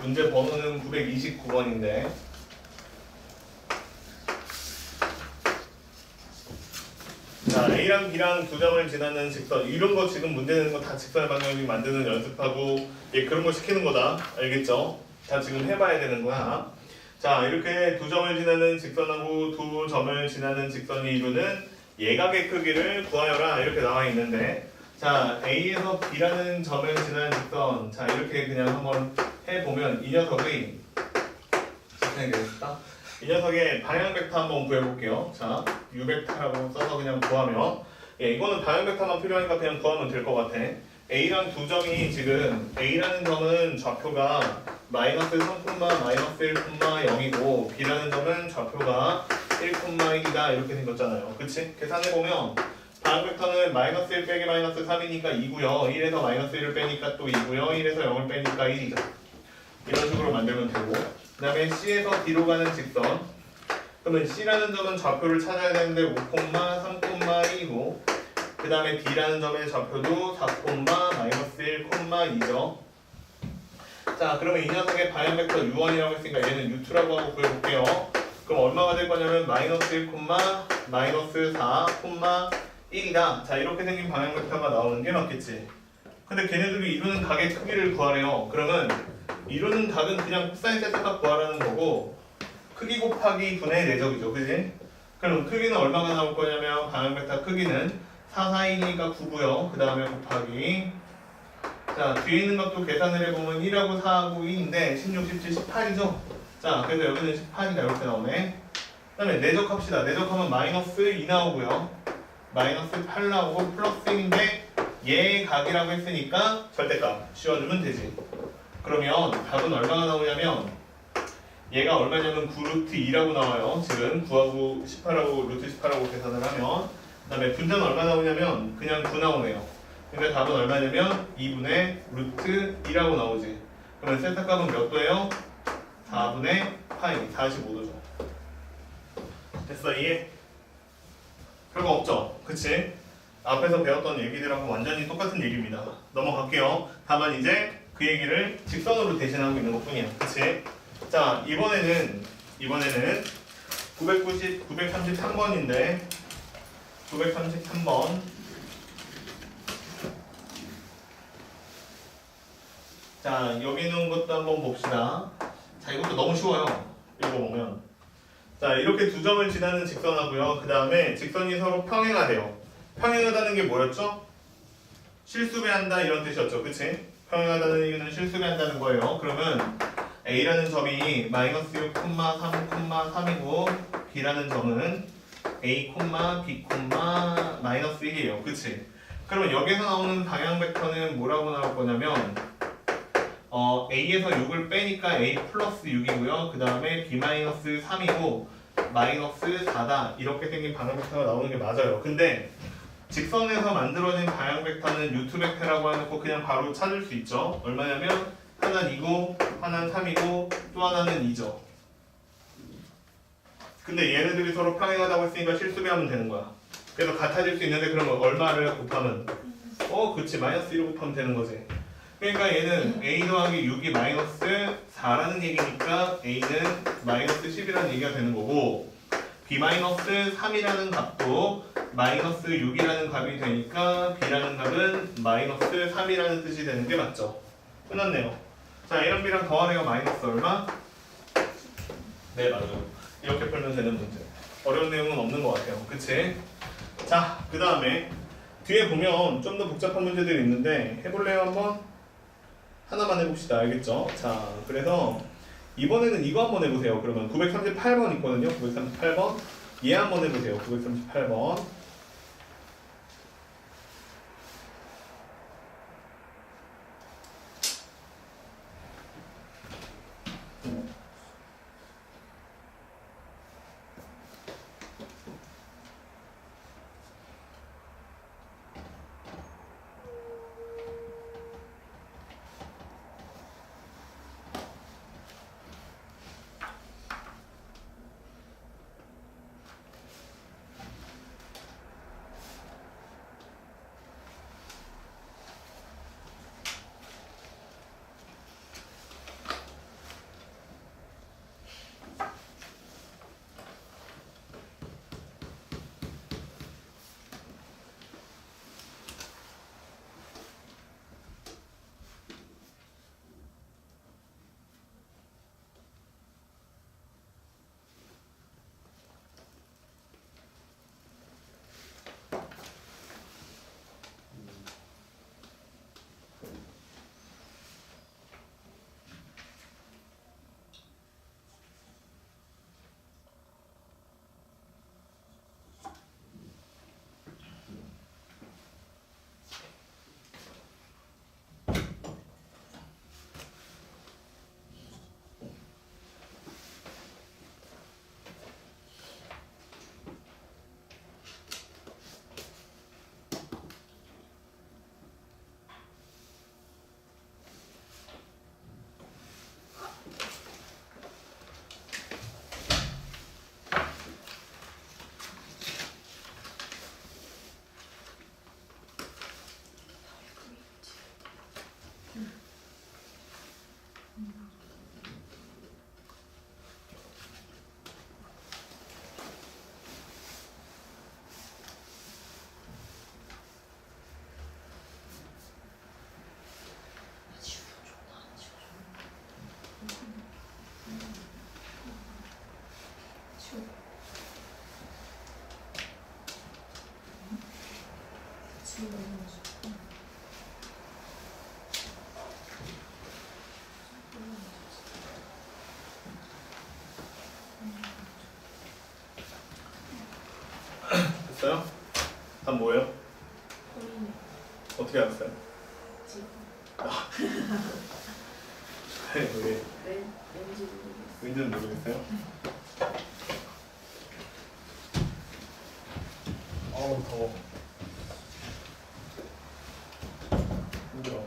문제 번호는 929번인데 자, A랑 B랑 두 점을 지나는 직선 이런 거 지금 문제 내는 거 다 직선의 방향이 만드는 연습하고 그런 거 시키는 거다. 알겠죠? 다 지금 해봐야 되는 거야. 자, 이렇게 두 점을 지나는 직선하고 두 점을 지나는 직선이 이루는 예각의 크기를 구하여라 이렇게 나와 있는데 자, A에서 B라는 점을 지나는 직선 자, 이렇게 그냥 한번 해보면 이 녀석의 이 녀석의 방향 벡터 한번 구해볼게요. 자, U 벡터라고 써서 그냥 구하면 이거는 방향 벡터만 필요하니까 그냥 구하면 될 것 같아. A랑 두 점이 지금 A라는 점은 좌표가 마이너스 3, 마이너스 1,0이고 B라는 점은 좌표가 1,1이다 이렇게 생겼잖아요. 그치? 계산해보면 방향 벡터는 마이너스 1 빼기 마이너스 3이니까 2고요. 1에서 마이너스 1을 빼니까 또 2고요. 1에서 0을 빼니까 1이죠. 이런 식으로 만들면 되고 그 다음에 C에서 D로 가는 직선 그러면 C라는 점은 좌표를 찾아야 되는데 5, 3,2고 그 다음에 D라는 점의 좌표도 4, 마이너스 1,2죠. 자, 그러면 이 녀석의 방향 벡터 U1이라고 했으니까 얘는 U2라고 하고 구해볼게요. 그럼 얼마가 될 거냐면 마이너스 1, 마이너스 4, 1이다. 자, 이렇게 생긴 방향 벡터가 나오는 게 맞겠지. 근데 걔네들이 이루는 각의 크기를 구하래요. 그러면 이루는 각은 그냥 코사인 세타값 구하라는 거고 크기 곱하기 분의 내적이죠. 그지? 그럼 크기는 얼마가 나올 거냐면 방향 벡터 크기는 4, 4, 2니까 9고요. 그 다음에 곱하기 자, 뒤에 있는 것도 계산을 해보면 1하고 4하고 2인데 16, 17, 18이죠? 자, 그래서 여기는 18이다 이렇게 나오네. 그 다음에 내적합시다. 내적하면 마이너스 2 나오고요. 마이너스 8 나오고 플러스 1인데 얘의 각이라고 했으니까 절대값 씌워주면 되지. 그러면 답은 얼마가 나오냐면 얘가 얼마냐면 9루트 2라고 나와요. 지금 9하고 18하고 루트 18하고 계산을 하면 그 다음에 분자는 얼마 나오냐면 그냥 9 나오네요. 그러니까 답은 얼마냐면 2분의 루트 2라고 나오지. 그러면 세타값은 몇 도예요? 4분의 파이 45도죠. 됐어? 이해? 별거 없죠? 그치? 앞에서 배웠던 얘기들하고 완전히 똑같은 얘기입니다. 넘어갈게요. 다만 이제 그 얘기를 직선으로 대신하고 있는 것 뿐이야. 그치? 자, 이번에는 933번인데 933번 자, 여기 있는 것도 한번 봅시다. 자, 이것도 너무 쉬워요. 읽어보면 자, 이렇게 두 점을 지나는 직선하고요. 그 다음에 직선이 서로 평행하대요. 평행하다는 게 뭐였죠? 실수배한다 이런 뜻이었죠. 그치? 평행하다는 얘기는 실수배한다는 거예요. 그러면 A라는 점이 마이너스 6, 3,3이고 B라는 점은 A, B, 마이너스 1이에요. 그치? 그러면 여기서 나오는 방향 벡터는 뭐라고 나올 거냐면 A에서 6을 빼니까 A 플러스 6이고요. 그 다음에 B 마이너스 3이고 마이너스 4다. 이렇게 생긴 방향 벡터가 나오는 게 맞아요. 근데 직선에서 만들어진 방향 벡터는 U2 벡터라고 해놓고 그냥 바로 찾을 수 있죠. 얼마냐면 하나는 2고 하나는 3이고 또 하나는 2죠. 근데 얘네들이 서로 평행하다고 했으니까 실수배하면 되는 거야. 그래서 같아질 수 있는데 그러면 얼마를 곱하면 그치 마이너스 1을 곱하면 되는 거지. 그러니까 얘는 A 더하기 6이 마이너스 4라는 얘기니까 A는 마이너스 10이라는 얘기가 되는 거고 B 마이너스 3이라는 값도 마이너스 6이라는 값이 되니까 B라는 값은 마이너스 3이라는 뜻이 되는 게 맞죠. 끝났네요. 자, A랑 B랑 더하래요. 마이너스 얼마? 네, 맞아요. 이렇게 풀면 되는 문제. 어려운 내용은 없는 것 같아요. 그치? 자, 그 다음에 뒤에 보면 좀 더 복잡한 문제들이 있는데 해볼래요 한번? 하나만 해봅시다. 알겠죠? 자, 그래서 이번에는 이거 한번 해보세요. 그러면 938번 있거든요. 938번 얘 한번 해보세요. 938번 왜? 왠지 모르겠어. 왠지는 모르겠어요? 어우 더워. 힘들어.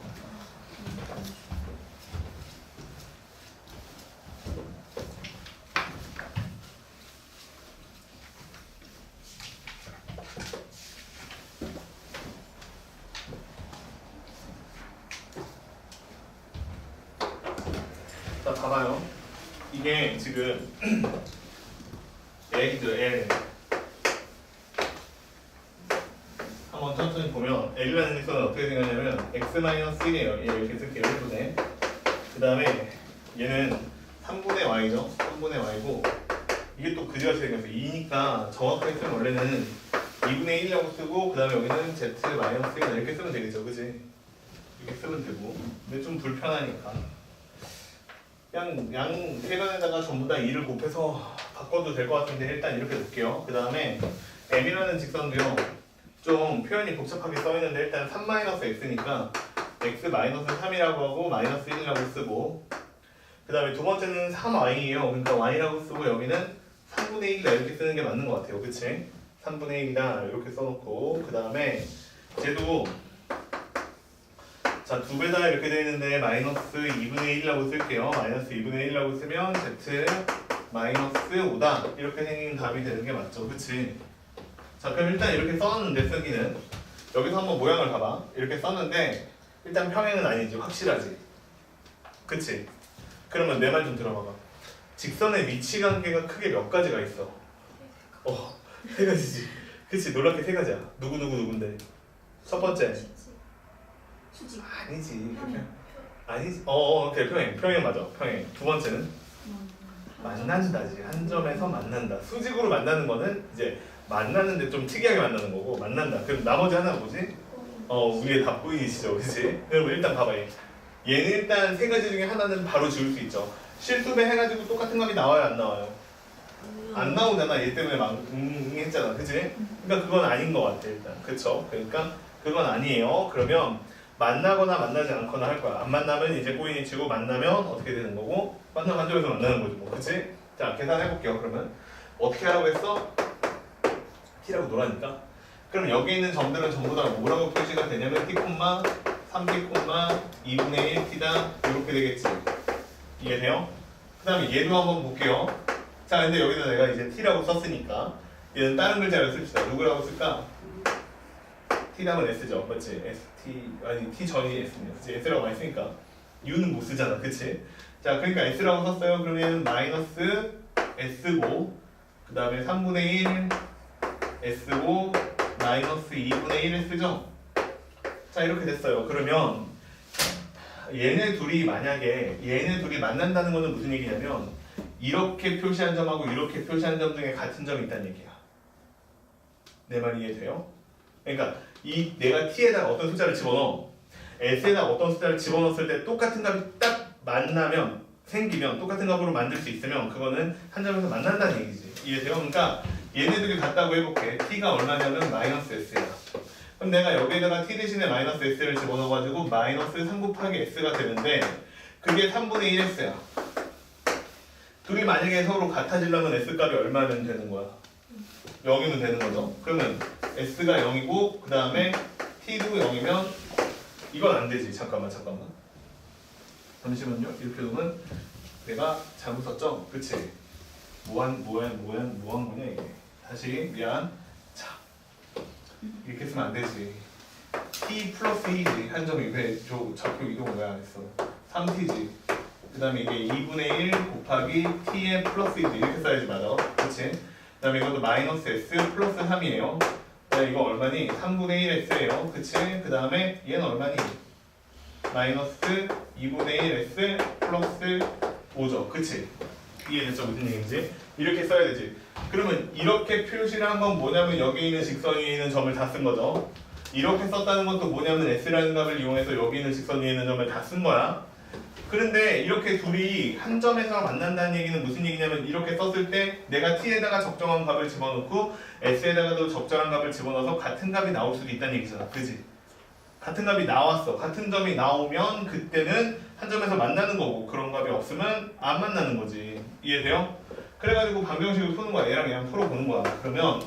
자, 봐봐요. 이게 지금 L이죠, L. 한번 천천히 보면 L이라는 직선은 어떻게 생겼냐면 x-1이에요. 얘 이렇게 쓸게요. 1분의. 그 다음에 얘는 3분의 y죠. 3분의 y고 이게 또 그지같이 생겼어요. 2니까 정확하게 쓰면 원래는 2분의 1이라고 쓰고 그 다음에 여기는 z-1 이렇게 쓰면 되겠죠. 그치? 이렇게 쓰면 되고 근데 좀 불편하니까 그냥 양 세변에다가 전부 다 2를 곱해서 바꿔도 될 것 같은데 일단 이렇게 놓을게요. 그 다음에 m이라는 직선도요 좀 표현이 복잡하게 써있는데 일단 3-x니까 x-3이라고 하고 마이너스 1이라고 쓰고 그 다음에 두 번째는 3y예요. 그러니까 y라고 쓰고 여기는 3분의 1이다 이렇게 쓰는 게 맞는 것 같아요. 그치? 3분의 1이다 이렇게 써놓고 그 다음에 쟤도 자, 두 배 다 이렇게 되어 있는데 마이너스 2분의 1이라고 쓸게요. 마이너스 2분의 1이라고 쓰면 z 마이너스 5다 이렇게 생긴 답이 되는 게 맞죠. 그치? 자, 그럼 일단 이렇게 써놨는데 쓰기는 여기서 한번 모양을 봐봐. 이렇게 썼는데 일단 평행은 아니지. 확실하지? 그치? 그러면 내 말 좀 들어봐봐. 직선의 위치 관계가 크게 몇 가지가 있어? 세 가지지. 그치? 놀랍게 세 가지야. 누군데? 첫 번째. 수직. 아니지. 평행. 아니지. 그래 평행 맞아. 평행. 두 번째는 만난다지. 한 점에서 만난다. 수직으로 만나는 거는 이제 만나는데 좀 특이하게 만나는 거고 만난다. 그럼 나머지 하나는 뭐지? 위에 다 보이시죠, 그치? 그럼 일단 봐봐. 얘는 일단 세 가지 중에 하나는 바로 지울 수 있죠. 실수배 해가지고 똑같은 값이 나와요, 안 나와요? 안 나오잖아. 얘 때문에 막 했잖아, 그치? 그러니까 그건 아닌 것 같아 일단. 그쵸? 그러니까 그건 아니에요. 그러면 만나거나 만나지 않거나 할 거야. 안 만나면 이제 꼬인이 치고 만나면 어떻게 되는 거고 만나면 한 점에서 만나는 거지 뭐. 그치? 자 계산해볼게요. 그러면 어떻게 하라고 했어? t라고 놀라니까. 그럼 여기 있는 점들은 전부 다 뭐라고 표시가 되냐면 t, 3t, 2분의 1t다 이렇게 되겠지. 이해돼요? 그 다음에 얘도 한번 볼게요. 자 근데 여기다 내가 이제 t라고 썼으니까 얘는 다른 글자를 씁시다. 누구라고 쓸까? t라면 s죠. 맞지? t 전이 s네요. 그치? s라고 많이 쓰니까 u는 못 쓰잖아. 그치? 자 그러니까 s라고 썼어요. 그러면 마이너스 s고 그 다음에 3분의 1 s고 마이너스 2분의 1을 쓰죠. 자 이렇게 됐어요. 그러면 얘네 둘이 만약에 얘네 둘이 만난다는 거는 무슨 얘기냐면 이렇게 표시한 점하고 이렇게 표시한 점 중에 같은 점이 있다는 얘기야. 내 말 이해돼요? 그러니까 이 내가 t에다가 어떤 숫자를 집어넣어 s에다가 어떤 숫자를 집어넣었을 때 똑같은 값이 딱 만나면 생기면 똑같은 값으로 만들 수 있으면 그거는 한 점에서 만난다는 얘기지. 이해돼요? 그러니까 얘네들이 같다고 해볼게. t가 얼마냐면 마이너스 s야. 그럼 내가 여기에다가 t 대신에 마이너스 s를 집어넣어가지고 마이너스 3 곱하기 s가 되는데 그게 3분의 1s야. 둘이 만약에 서로 같아지려면 s값이 얼마면 되는 거야? 0이면 되는 거죠. 그러면 s가 0이고 그 다음에 t도 0이면 이건 안 되지. 잠깐만. 잠시만요. 이렇게 놓으면 내가 잘못 썼죠? 그치? 뭐한 거냐 이게. 다시 미안. 자 이렇게 쓰면 안 되지. t 플러스 2지. 한 점이 왜 좌표 이동을 왜 안 했어? 3t지. 그 다음에 이게 2분의 1 곱하기 t의 플러스 2지. 이렇게 써야지 맞아. 그치? 그 다음에 이것도 마이너스 s 플러스 3이에요. 이거 얼마니? 3분의 1s예요. 그치? 그 다음에 얘는 얼마니? 마이너스 2분의 1s 플러스 5죠. 그치? 이해됐죠? 무슨 얘기인지? 이렇게 써야 되지. 그러면 이렇게 표시를 한 건 뭐냐면 여기 있는 직선 위에 있는 점을 다 쓴 거죠. 이렇게 썼다는 것도 뭐냐면 s라는 값을 이용해서 여기 있는 직선 위에 있는 점을 다 쓴 거야. 그런데 이렇게 둘이 한 점에서 만난다는 얘기는 무슨 얘기냐면 이렇게 썼을 때 내가 t에다가 적정한 값을 집어넣고 s에다가도 적절한 값을 집어넣어서 같은 값이 나올 수도 있다는 얘기잖아. 그지? 같은 값이 나왔어. 같은 점이 나오면 그때는 한 점에서 만나는 거고 그런 값이 없으면 안 만나는 거지. 이해돼요? 그래가지고 방정식을 푸는 거야. 얘랑 얘랑 풀어보는 거야. 그러면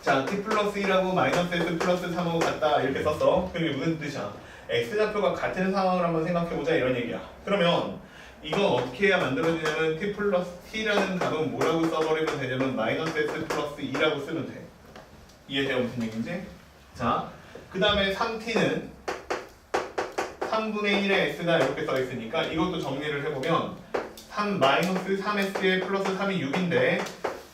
자, t 플러스 1하고 마이너스 s 플러스 3하고 같다 이렇게 썼어. 그게 무슨 뜻이야? x좌표가 같은 상황을 한번 생각해보자 이런 얘기야. 그러면 이건 어떻게 해야 만들어지냐면 t 플러스 t라는 값은 뭐라고 써버리면 되냐면 마이너스 s 플러스 2라고 쓰면 돼. 이해돼요? 무슨 얘기인지? 자, 그 다음에 3t는 3분의 1의 s가 이렇게 써있으니까 이것도 정리를 해보면 3 마이너스 3s에 플러스 3이 6인데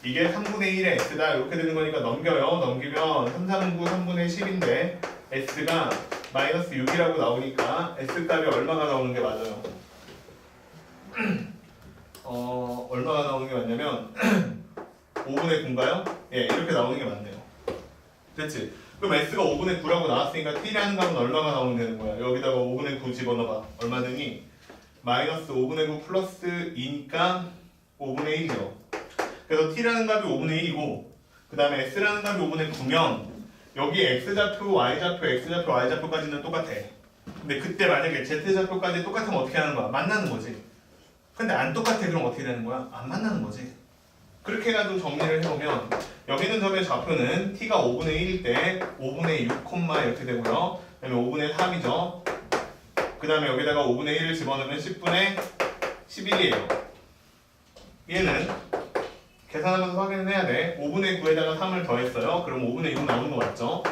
이게 3분의 1의 s다 이렇게 되는 거니까 넘겨요. 넘기면 3, 3, 9, 3분의 10인데 s가 마이너스 6이라고 나오니까 s값이 얼마가 나오는 게 맞아요? 얼마가 나오는 게 맞냐면 5분의 9인가요? 예, 이렇게 나오는 게 맞네요. 됐지? 그럼 s가 5분의 9라고 나왔으니까 t라는 값은 얼마가 나오면 되는 거야? 여기다가 5분의 9 집어넣어봐. 얼마 되니? 마이너스 5분의 9 플러스 2니까 5분의 1이요. 그래서 t라는 값이 5분의 1이고 그 다음에 s라는 값이 5분의 9면 여기 x좌표, y좌표, x좌표, y좌표까지는 똑같아. 근데 그때 만약에 z좌표까지 똑같으면 어떻게 하는 거야? 만나는 거지. 근데 안 똑같아. 그럼 어떻게 되는 거야? 안 만나는 거지. 그렇게 해가지고 정리를 해보면 여기 있는 점의 좌표는 t가 5분의 1일 때 5분의 6, 이렇게 되고요. 그 다음에 5분의 3이죠. 그 다음에 여기다가 5분의 1을 집어넣으면 10분의 11이에요. 얘는 계산하면서 확인을 해야 돼. 5분의 9에다가 3을 더했어요. 그럼 5분의 6 나오는 거 맞죠?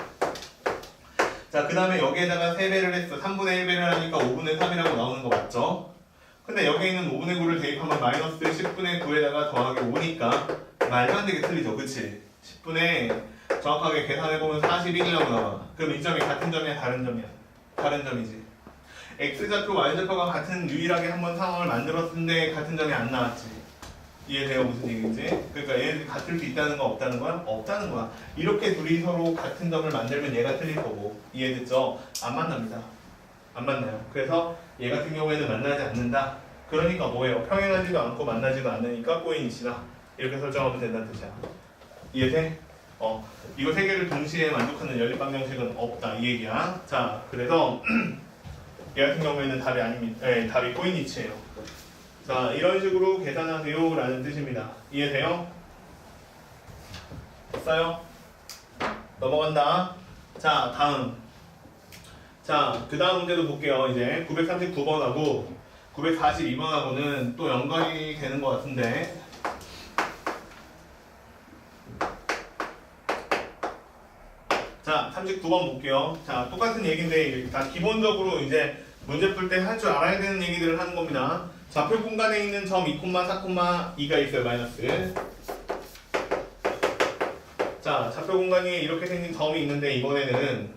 자, 그 다음에 여기에다가 3배를 했어. 3분의 1배를 하니까 5분의 3이라고 나오는 거 맞죠? 근데 여기에 있는 5분의 9를 대입하면 마이너스 10분의 9에다가 더하기 5니까 말도 안 되게 틀리죠. 그치? 10분의 정확하게 계산해보면 41이라고 나와. 그럼 이 점이 같은 점이야? 다른 점이야? 다른 점이지. x좌표, y좌표가 같은 유일하게 한번 상황을 만들었는데 같은 점이 안 나왔지. 이해돼요? 무슨 얘기인지? 그러니까 얘네들이 같을 수 있다는 거 없다는 거야? 없다는 거야. 이렇게 둘이 서로 같은 점을 만들면 얘가 틀릴 거고. 이해됐죠? 안 만납니다. 안 만나요. 그래서 얘 같은 경우에는 만나지 않는다. 그러니까 뭐예요? 평행하지도 않고 만나지도 않으니까 꼬인이시다. 이렇게 설정하면 된다는 뜻이야. 이해돼? 이거 세 개를 동시에 만족하는 연립 방정식은 없다. 이 얘기야. 자, 그래서 얘 같은 경우에는 답이 아닙니다. 답이 꼬인이치예요. 자, 이런 식으로 계산하세요 라는 뜻입니다. 이해돼요? 됐어요? 넘어간다. 자, 다음. 자, 그 다음 문제도 볼게요. 이제 939번하고 942번하고는 또 연관이 되는 것 같은데. 자, 39번 볼게요. 자, 똑같은 얘기인데 다 기본적으로 이제 문제 풀 때 할 줄 알아야 되는 얘기들을 하는 겁니다. 좌표 공간에 있는 점 2, 4,2가 있어요. 마이너스. 자, 좌표 공간이 이렇게 생긴 점이 있는데 이번에는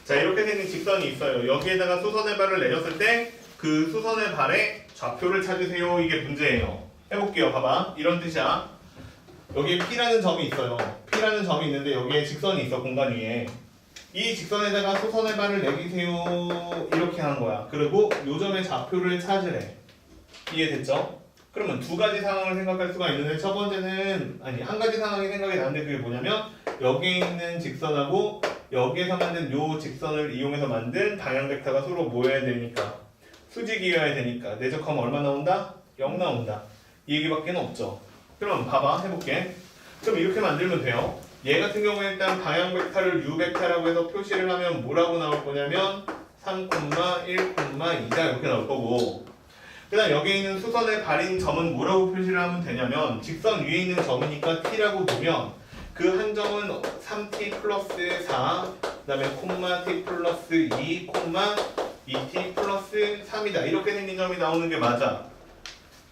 자, 이렇게 생긴 직선이 있어요. 여기에다가 수선의 발을 내렸을 때 그 수선의 발의 좌표를 찾으세요. 이게 문제예요. 해볼게요. 봐봐. 이런 뜻이야. 여기에 P라는 점이 있어요. P라는 점이 있는데 여기에 직선이 있어. 공간 위에. 이 직선에다가 수선의 발을 내리세요. 이렇게 하는 거야. 그리고 요 점의 좌표를 찾으래. 이해됐죠? 그러면 두 가지 상황을 생각할 수가 있는데 첫 번째는 한 가지 상황이 생각이 나는데 그게 뭐냐면 여기에 있는 직선하고 여기에서 만든 요 직선을 이용해서 만든 방향 벡터가 서로 모여야 되니까 수직이어야 되니까 내적하면 얼마 나온다? 0 나온다. 이 얘기밖에 없죠. 그럼 봐봐. 해볼게. 그럼 이렇게 만들면 돼요. 얘 같은 경우에 일단 방향 벡터를 u 벡터라고 해서 표시를 하면 뭐라고 나올 거냐면 3, 1,2다 이렇게 나올 거고 그 다음 여기에 있는 수선의 발인 점은 뭐라고 표시를 하면 되냐면 직선 위에 있는 점이니까 t라고 보면 그 한 점은 3t 플러스 4 그 다음에 콤마 t 플러스 2 콤마 2t 플러스 3이다. 이렇게 생긴 점이 나오는 게 맞아.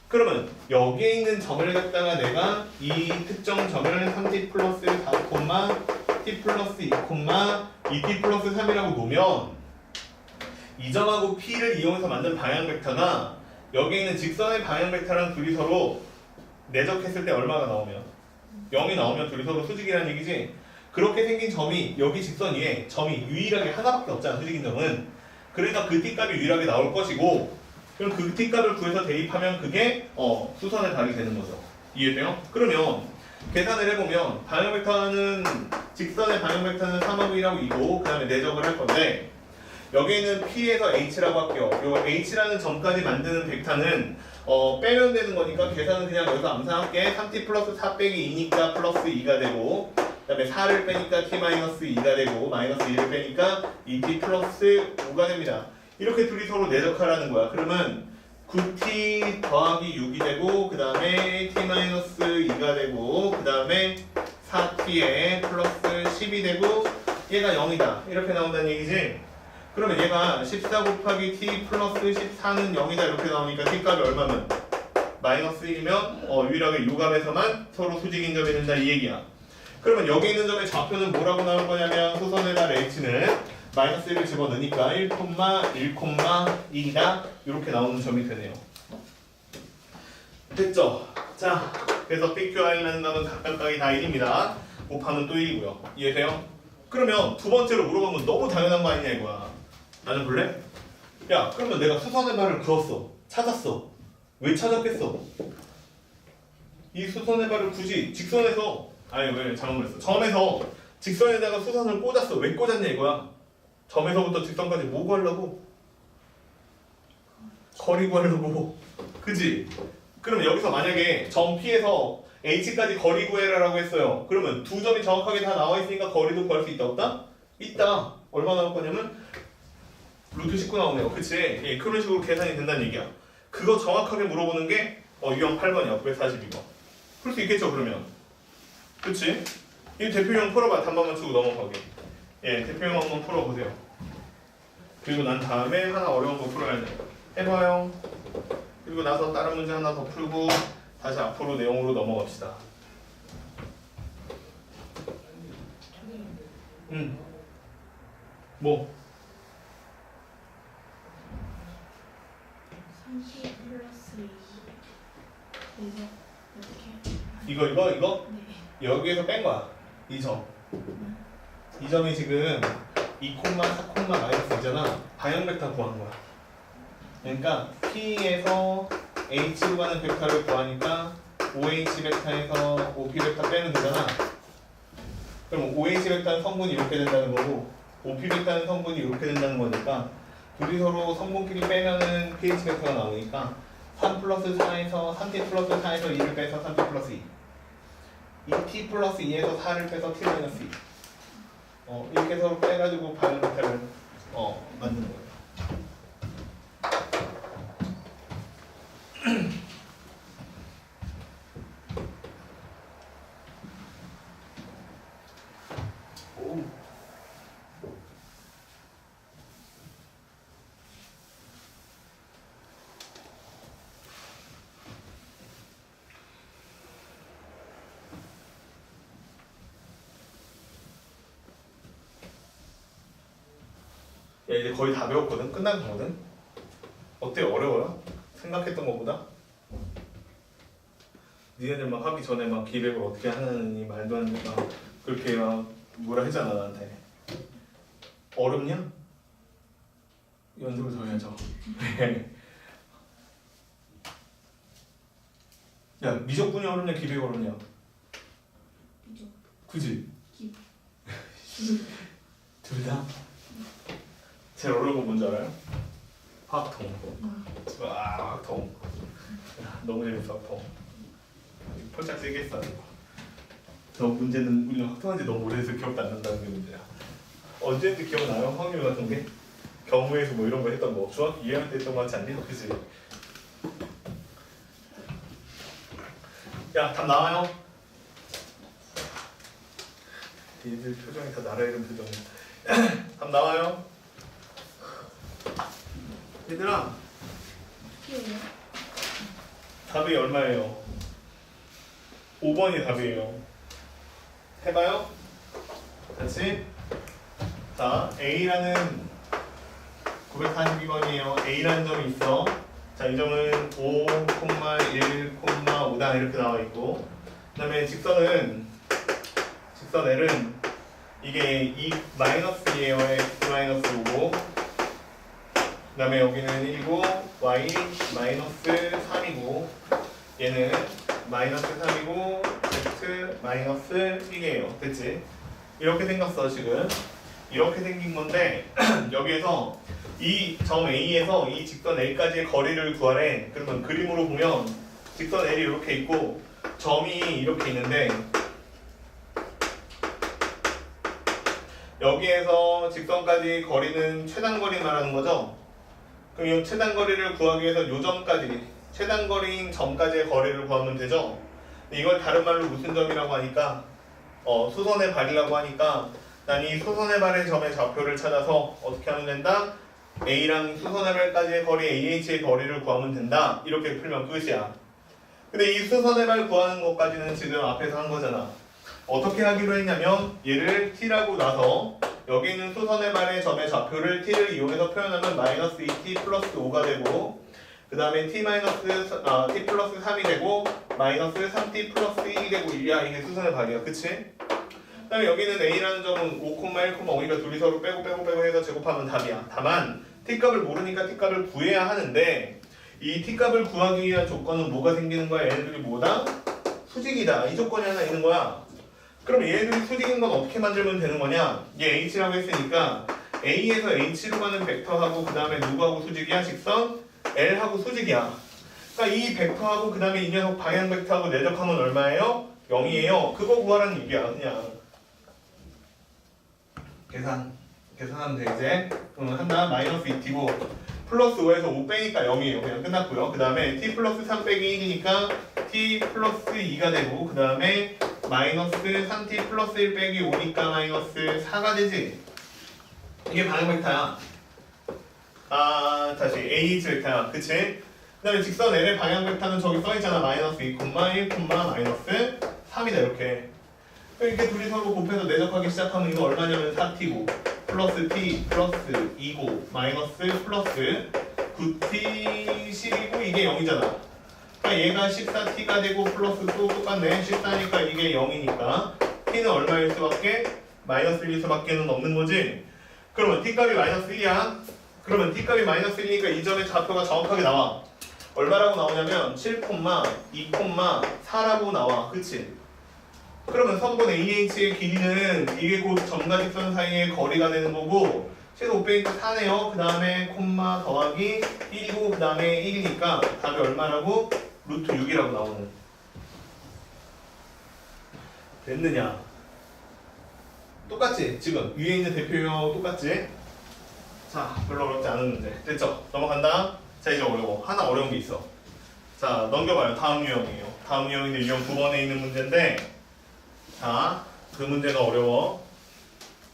그러면 여기에 있는 점을 갖다가 내가 이 특정 점을 3t 플러스 4 콤마 t 플러스 2 콤마 2t 플러스 3이라고 놓으면 이 점하고 p를 이용해서 만든 방향 벡터가 여기에 있는 직선의 방향 벡터랑 둘이 서로 내적했을 때 얼마가 나오면 0이 나오면 둘이 서로 수직이라는 얘기지. 그렇게 생긴 점이 여기 직선 위에 점이 유일하게 하나밖에 없잖아. 수직인 점은. 그러니까 그 t값이 유일하게 나올 것이고 그럼 그 t값을 구해서 대입하면 그게 수선의 발이 되는 거죠. 이해돼요? 그러면 계산을 해보면 방향 벡터는 직선의 방향 벡터는 3하고 1하고 2고 그 다음에 내적을 할 건데 여기는 P에서 H라고 할게요. 요 H라는 점까지 만드는 벡터는 빼면 되는 거니까 계산은 그냥 여기서 암산할게. 3t 플러스 4 빼기 2니까 플러스 2가 되고 그 다음에 4를 빼니까 t 마이너스 2가 되고 마이너스 2를 빼니까 2t 플러스 5가 됩니다. 이렇게 둘이 서로 내적하라는 거야. 그러면 9t 더하기 6이 되고 그 다음에 t 마이너스 2가 되고 그 다음에 4t에 플러스 10이 되고 얘가 0이다. 이렇게 나온다는 얘기지. 그러면 얘가 14 곱하기 t 플러스 14는 0이다 이렇게 나오니까 t값이 얼마면? 마이너스 1이면 유일하게 요값에서만 서로 수직 인접이 된다 이 얘기야. 그러면 여기 있는 점의 좌표는 뭐라고 나올 거냐면 수선의 달 h는 마이너스 1을 집어넣으니까 1,2다 이렇게 나오는 점이 되네요. 됐죠? 자, 그래서 PQR이라는 값은 각각각이 다 1입니다. 곱하면 또 1이고요. 이해돼요? 그러면 두 번째로 물어보면 너무 당연한 거 아니냐 이거야. 나는 볼래? 야, 그러면 내가 수선의 발을 그었어. 찾았어. 왜 찾았겠어? 이 수선의 발을 굳이 직선에서 왜 잘못 말했어. 점에서 직선에다가 수선을 꽂았어. 왜 꽂았냐 이거야. 점에서부터 직선까지 뭐 구하려고? 거리 구하려고. 그지? 그러면 여기서 만약에 점 P에서 H까지 거리 구해라라고 했어요. 그러면 두 점이 정확하게 다 나와 있으니까 거리도 구할 수 있다 없다? 있다. 얼마 나올 거냐면 루트 19 나오네요. 그치? 예, 그런 식으로 계산이 된다는 얘기야. 그거 정확하게 물어보는 게 유형 8번이야. 942번. 풀 수 있겠죠 그러면? 그치? 이 대표형 풀어봐. 단만 맞추고 넘어가게. 예, 대표형 한번 풀어보세요. 그리고 난 다음에 하나 어려운 거 풀어야 돼. 해봐요. 그리고 나서 다른 문제 하나 더 풀고 다시 앞으로 내용으로 넘어갑시다. 뭐? 30 플러스 2 그래서 이렇게 이거? 네. 여기에서 뺀 거야. 이 점. 이 점이 지금 2, 4, 마이너스 2잖아. 방향 벡터 구하는 거야. 그러니까 P에서 H로 가는 벡터를 구하니까 OH 벡터에서 OP 벡터 빼면 되잖아. 그럼 OH 벡터는 성분이 이렇게 된다는 거고 OP 벡터는 성분이 이렇게 된다는 거니까 둘이 서로 성분끼리 빼면은 pH 벡터가 나오니까 3 플러스 4에서 3t 플러스 4에서 2를 빼서 3t 플러스 2 2t 플러스 2에서 4를 빼서 t 마이너스 2 이렇게 서로 빼가지고 방향 벡터를 만드는 거예요. 야, 이제 거의 다 배웠거든? 끝난 거거든? 어때? 어려워요? 생각했던 것보다? 니네들 막 하기 전에 막 기획을 어떻게 하느니 말도 안 되고 막 그렇게 막 뭐라 했잖아 나한테. 어렵냐? 연습을 더 해야죠. 야, 미적분이 어렵냐 기백이 어렵냐? 미적. 그지? 기. 둘 다? 제일 어려운 거 뭔지 알아요? 화학통. 와, 화학통. 야, 너무 재밌어 화학통. 펄짝 세게 했어. 저 문제는 우리가 확통한 지 너무 오래돼서 기억도 안 난다는 게 문제야. 언제인지 기억나요? 확률 같은 게? 경우에서 뭐 이런 거 했던 거 중학교 2학년 때 했던 거 같지 않니? 그치? 야, 답 나와요? 얘들 표정이 다 나라 이름 표정이야. 답 나와요? 얘들아, P예요. 답이 얼마예요? 5번이 답이에요. 해봐요. 다시. 자, A라는 942번이에요. A라는 점이 있어. 자, 이 점은 5,1,5다 이렇게 나와 있고, 그다음에 직선 L은 이게 2 마이너스예요. x 마이너스 5고, 그다음에 여기는 1이고 y 마이너스 3이고 얘는 마이너스 3이고 z 마이너스 1이에요. 됐지? 이렇게 생겼어 지금. 이렇게 생긴 건데 여기에서 이 점 A에서 이 직선 L까지의 거리를 구하래. 그러면 그림으로 보면 직선 L이 이렇게 있고 점이 이렇게 있는데 여기에서 직선까지 거리는 최단거리 말하는 거죠. 그럼 이 최단거리를 구하기 위해서 이 점까지 최단거리인 점까지의 거리를 구하면 되죠. 이걸 다른 말로 무슨 점이라고 하니까 수선의 발이라고 하니까 난 이 수선의 발의 점의 좌표를 찾아서 어떻게 하면 된다? A랑 수선의 발까지의 거리 AH의 거리를 구하면 된다. 이렇게 풀면 끝이야. 근데 이 수선의 발 구하는 것까지는 지금 앞에서 한 거잖아. 어떻게 하기로 했냐면 얘를 t라고 놔서 여기 있는 수선의 발의 점의 좌표를 t를 이용해서 표현하면 마이너스 2t 플러스 5가 되고 그 다음에 t 플러스 3이 되고 마이너스 3t 플러스 1이 되고 이게 수선의 발이야. 그치? 그 다음에 여기는 a라는 점은 5,1,5이니까 둘이 서로 빼고 해서 제곱하면 답이야. 다만 t값을 모르니까 t값을 구해야 하는데 이 t값을 구하기 위한 조건은 뭐가 생기는 거야? 얘네들이 뭐다? 수직이다. 이 조건이 하나 있는 거야. 그럼 얘네들이 수직인 건 어떻게 만들면 되는 거냐? 얘 h라고 했으니까 a에서 h로 가는 벡터하고 그 다음에 누구하고 수직이야? 직선 l하고 수직이야. 그러니까 이 벡터하고 그 다음에 이 녀석 방향 벡터하고 내적하면 얼마예요? 0이에요. 그거 구하라는 얘기야. 그냥 계산하면 돼 이제. 그러면 한다. 마이너스 2t고 플러스 5에서 5 빼니까 0이에요. 그냥 끝났고요. 그 다음에 t 플러스 3 빼기 1이니까 t 플러스 2가 되고 그 다음에 마이너스 3t 플러스 1 빼기 5니까 마이너스 4가 되지. 이게 방향 벡터야. 다시 AH 벡터야. 그치? 그 다음에 직선 L의 방향 벡터는 저기 써있잖아. 마이너스 2, 1, 마이너스 3이다 이렇게. 이렇게 둘이 서로 곱해서 내적하기 시작하면 이거 얼마냐면 4t고 플러스 t 플러스 2고 마이너스 플러스 9t 10이고 이게 0이잖아. 그러니까 얘가 14t가 되고 플러스 또 똑같네. 14니까 이게 0이니까 t는 얼마일 수밖에? 마이너스 1일 수밖에 없는 거지. 그러면 t값이 마이너스 1이야. 그러면 t값이 마이너스 1이니까 이 점의 좌표가 정확하게 나와. 얼마라고 나오냐면 7, 2, 4라고 나와. 그치? 그러면 선분 AH의 길이는 이게 곧 점과 직선 사이의 거리가 되는 거고 최소 5 빼니까 4네요. 그 다음에 콤마 더하기 1이고 그 다음에 1이니까 답이 얼마라고? 루트 6이라고 나오는. 됐느냐? 똑같지? 지금 위에 있는 대표형 똑같지? 자, 별로 어렵지 않은 문제. 됐죠? 넘어간다. 자, 이제 어려워. 하나 어려운 게 있어. 자, 넘겨봐요. 다음 유형이에요. 다음 유형인데 유형 9번에 있는 문제인데 자, 그 문제가 어려워.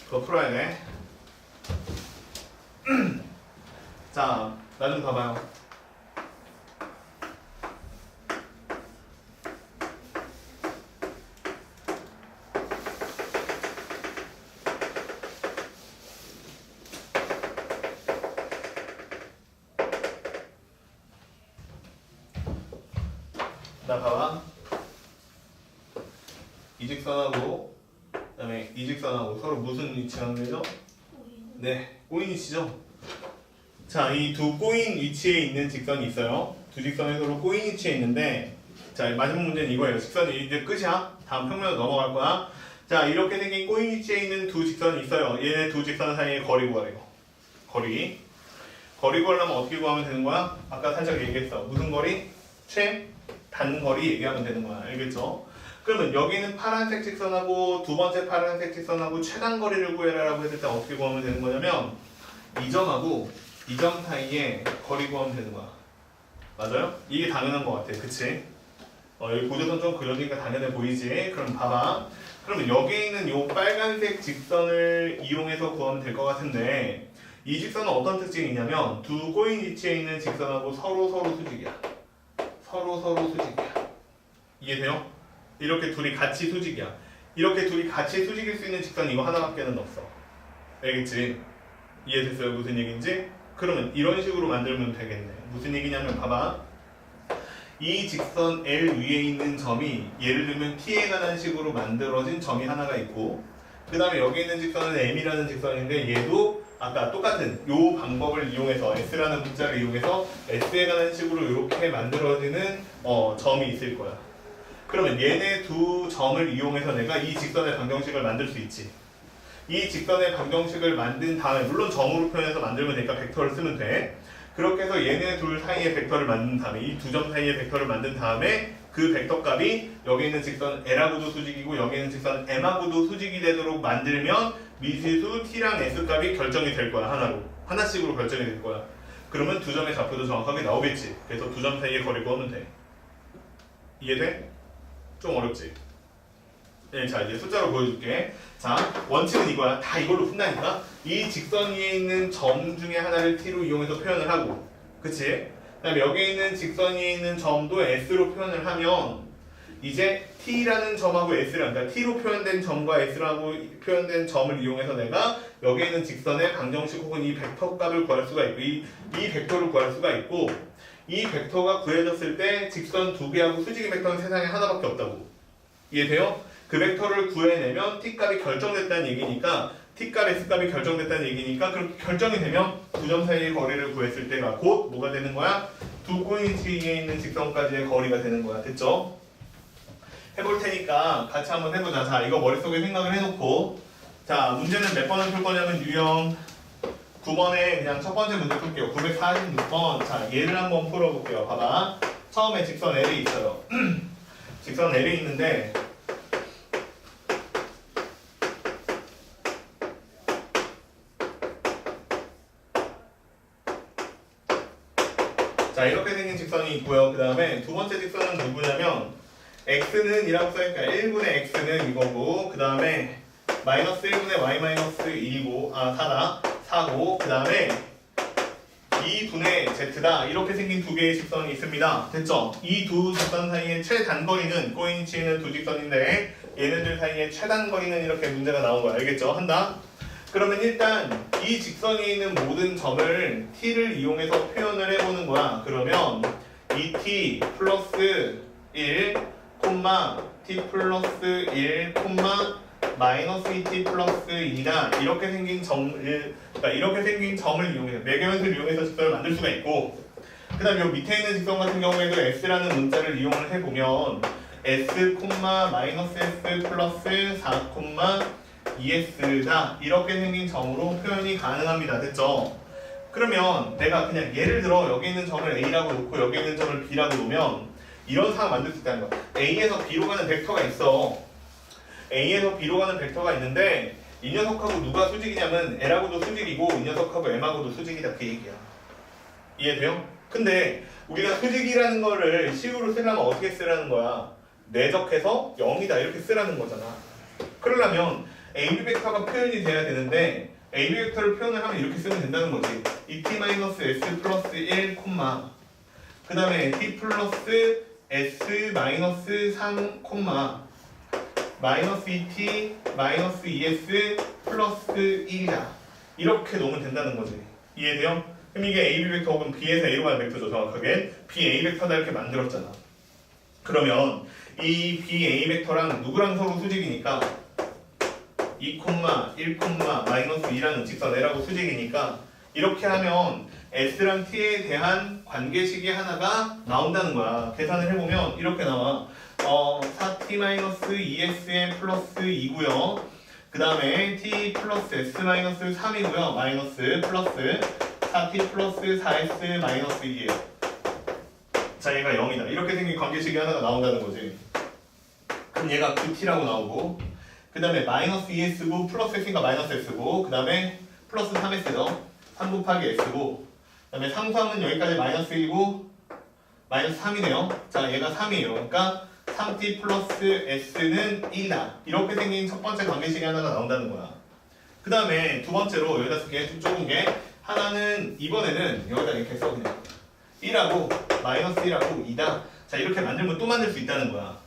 그거 풀어야 돼. 자, 나 좀 봐봐요. 나 봐봐. 이 직선하고 그다음에 이 직선하고 서로 무슨 위치하는 거죠? 네, 꼬인 위치죠. 자, 이 두 꼬인 위치에 있는 직선이 있어요. 두 직선이 서로 꼬인 위치에 있는데 자, 마지막 문제는 이거예요. 직선이 이제 끝이야. 다음 평면으로 넘어갈 거야. 자, 이렇게 생긴 꼬인 위치에 있는 두 직선이 있어요. 얘네 두 직선 사이의 거리 구하래요. 거리 구하려면 어떻게 구하면 되는 거야? 아까 살짝 얘기했어. 무슨 거리? 최단거리 얘기하면 되는 거야. 알겠죠? 그러면 여기는 파란색 직선하고 두 번째 파란색 직선하고 최단거리를 구해라라고 했을 때 어떻게 구하면 되는 거냐면 이 점하고 이 점 사이에 거리 구하면 되는 거야. 맞아요? 이게 당연한 것 같아. 그치? 여기 고조선 좀 그려지니까 당연해 보이지? 그럼 봐봐. 그러면 여기 있는 이 빨간색 직선을 이용해서 구하면 될 것 같은데 이 직선은 어떤 특징이 있냐면 두 꼬인 위치에 있는 직선하고 서로 수직이야. 서로 수직이야. 이해돼요? 이렇게 둘이 같이 수직이야. 이렇게 둘이 같이 수직일 수 있는 직선 이거 하나밖에는 없어. 알겠지? 이해됐어요? 무슨 얘기인지? 그러면 이런 식으로 만들면 되겠네. 무슨 얘기냐면 봐봐. 이 직선 L 위에 있는 점이 예를 들면 T에 관한 식으로 만들어진 점이 하나가 있고 그 다음에 여기 있는 직선은 M이라는 직선인데 얘도 아까 똑같은 요 방법을 이용해서 s라는 문자를 이용해서 s에 관한 식으로 이렇게 만들어지는 점이 있을 거야. 그러면 얘네 두 점을 이용해서 내가 이 직선의 방정식을 만들 수 있지. 이 직선의 방정식을 만든 다음에 물론 점으로 표현해서 만들면 되니까 벡터를 쓰면 돼. 그렇게 해서 얘네 둘 사이에 벡터를 만든 다음에 이 두 점 사이에 벡터를 만든 다음에 그 벡터 값이 여기 있는 직선 L하고도 수직이고 여기 있는 직선 M하고도 수직이 되도록 만들면 미지수 T랑 S 값이 결정이 될 거야. 하나씩으로 결정이 될 거야. 그러면 두 점의 좌표도 정확하게 나오겠지. 그래서 두 점 사이의 거리를 구하면 돼. 이해돼? 좀 어렵지? 네, 자 이제 숫자로 보여줄게. 자, 원칙은 이거야. 다 이걸로 푼다니까. 이 직선 위에 있는 점 중에 하나를 t로 이용해서 표현을 하고, 그치? 그다음에 여기 있는 직선 위에 있는 점도 s로 표현을 하면 이제 t라는 점하고 s를, 그러니까 t로 표현된 점과 s라고 표현된 점을 이용해서 내가 여기 있는 직선의 방정식 혹은 이 벡터 값을 구할 수가 있고, 이 벡터를 구할 수가 있고, 이 벡터가 구해졌을 때 직선 두 개하고 수직의 벡터는 세상에 하나밖에 없다고. 이해돼요? 그 벡터를 구해내면 t값이 결정됐다는 얘기니까 t값, s값이 결정됐다는 얘기니까 그렇게 결정이 되면 두 점 사이의 거리를 구했을 때가 곧 뭐가 되는 거야? 두 포인트에 있는 직선까지의 거리가 되는 거야. 됐죠? 해볼 테니까 같이 한번 해보자. 자, 이거 머릿속에 생각을 해놓고, 자, 문제는 몇 번을 풀 거냐면 유형 9번에 그냥 첫 번째 문제 풀게요. 946번. 자, 얘를 한번 풀어볼게요. 봐봐. 처음에 직선 L이 있어요. 직선 L이 있는데 자, 이렇게 생긴 직선이 있고요. 그 다음에 두 번째 직선은 누구냐면 x는 이라고 써있으니까 1분의 x는 이거고, 그 다음에 마이너스 1분의 y 마이너스 1이고, 4고, 그 다음에 2분의 z다. 이렇게 생긴 두 개의 직선이 있습니다. 됐죠? 이 두 직선 사이의 최단거리는 꼬인치는 두 직선인데 얘네들 사이의 최단거리는 이렇게 문제가 나온 거야. 알겠죠? 한다. 그러면 일단 이 직선에 있는 모든 점을 t를 이용해서 표현을 해보는 거야. 그러면 2t 플러스 1, t 플러스 1, 마이너스 2t 플러스 2다. 이렇게 생긴 점을, 그러니까 이렇게 생긴 점을 이용해서 매개변수를 이용해서 직선을 만들 수가 있고, 그 다음에 요 밑에 있는 직선 같은 경우에도 s라는 문자를 이용을 해보면 s, 마이너스 s 플러스 4, 2s다. 이렇게 생긴 점으로 표현이 가능합니다. 됐죠? 그러면 내가 그냥 예를 들어 여기 있는 점을 a라고 놓고 여기 있는 점을 b라고 놓으면 이런 상황 만들 수 있다는 거야. a에서 b로 가는 벡터가 있어. a에서 b로 가는 벡터가 있는데 이 녀석하고 누가 수직이냐면 l하고도 수직이고 이 녀석하고 m하고도 수직이다. 그 얘기야. 이해돼요? 근데 우리가 수직이라는 거를 식으로 쓰려면 어떻게 쓰라는 거야? 내적해서 0이다 이렇게 쓰라는 거잖아. 그러려면 AB 벡터가 표현이 돼야 되는데 AB 벡터를 표현을 하면 이렇게 쓰면 된다는 거지. 2t-s 플러스 1, 그 다음에 t 플러스 s 마이너스 3, 마이너스 2t 마이너스 2s 플러스 1이다. 이렇게 놓으면 된다는 거지. 이해돼요? 그럼 이게 AB 벡터 혹은 B에서 A로 가는 벡터죠. 정확하게 B, A 벡터다 이렇게 만들었잖아. 그러면 이 B, A 벡터랑 누구랑 서로 수직이니까 2, 1, 마이너스 2라는 직선 L하고 수직이니까 이렇게 하면 S랑 T에 대한 관계식이 하나가 나온다는 거야. 계산을 해보면 이렇게 나와. 4t-2s의 플러스 2고요. 그 다음에 t 플러스 s 마이너스 3이고요. 마이너스 플러스 4t 플러스 4s 마이너스 2예요. 자, 얘가 0이다. 이렇게 생긴 관계식이 하나가 나온다는 거지. 그럼 얘가 9t라고 나오고, 그 다음에 마이너스 2s고 플러스 s니까 마이너스 s고, 그 다음에 플러스 3s죠. 3 곱하기 s고, 그 다음에 상수함은 여기까지 마이너스 1이고 마이너스 3이네요. 자, 얘가 3이에요. 그러니까 3t 플러스 s는 1이다. 이렇게 생긴 첫 번째 관계식이 하나가 나온다는 거야. 그 다음에 두 번째로 여기다 쓸게. 좀 좁은 게 하나는 이번에는 여기다 이렇게 써 그냥 1하고 마이너스 1하고 2다. 자, 이렇게 만들면 또 만들 수 있다는 거야.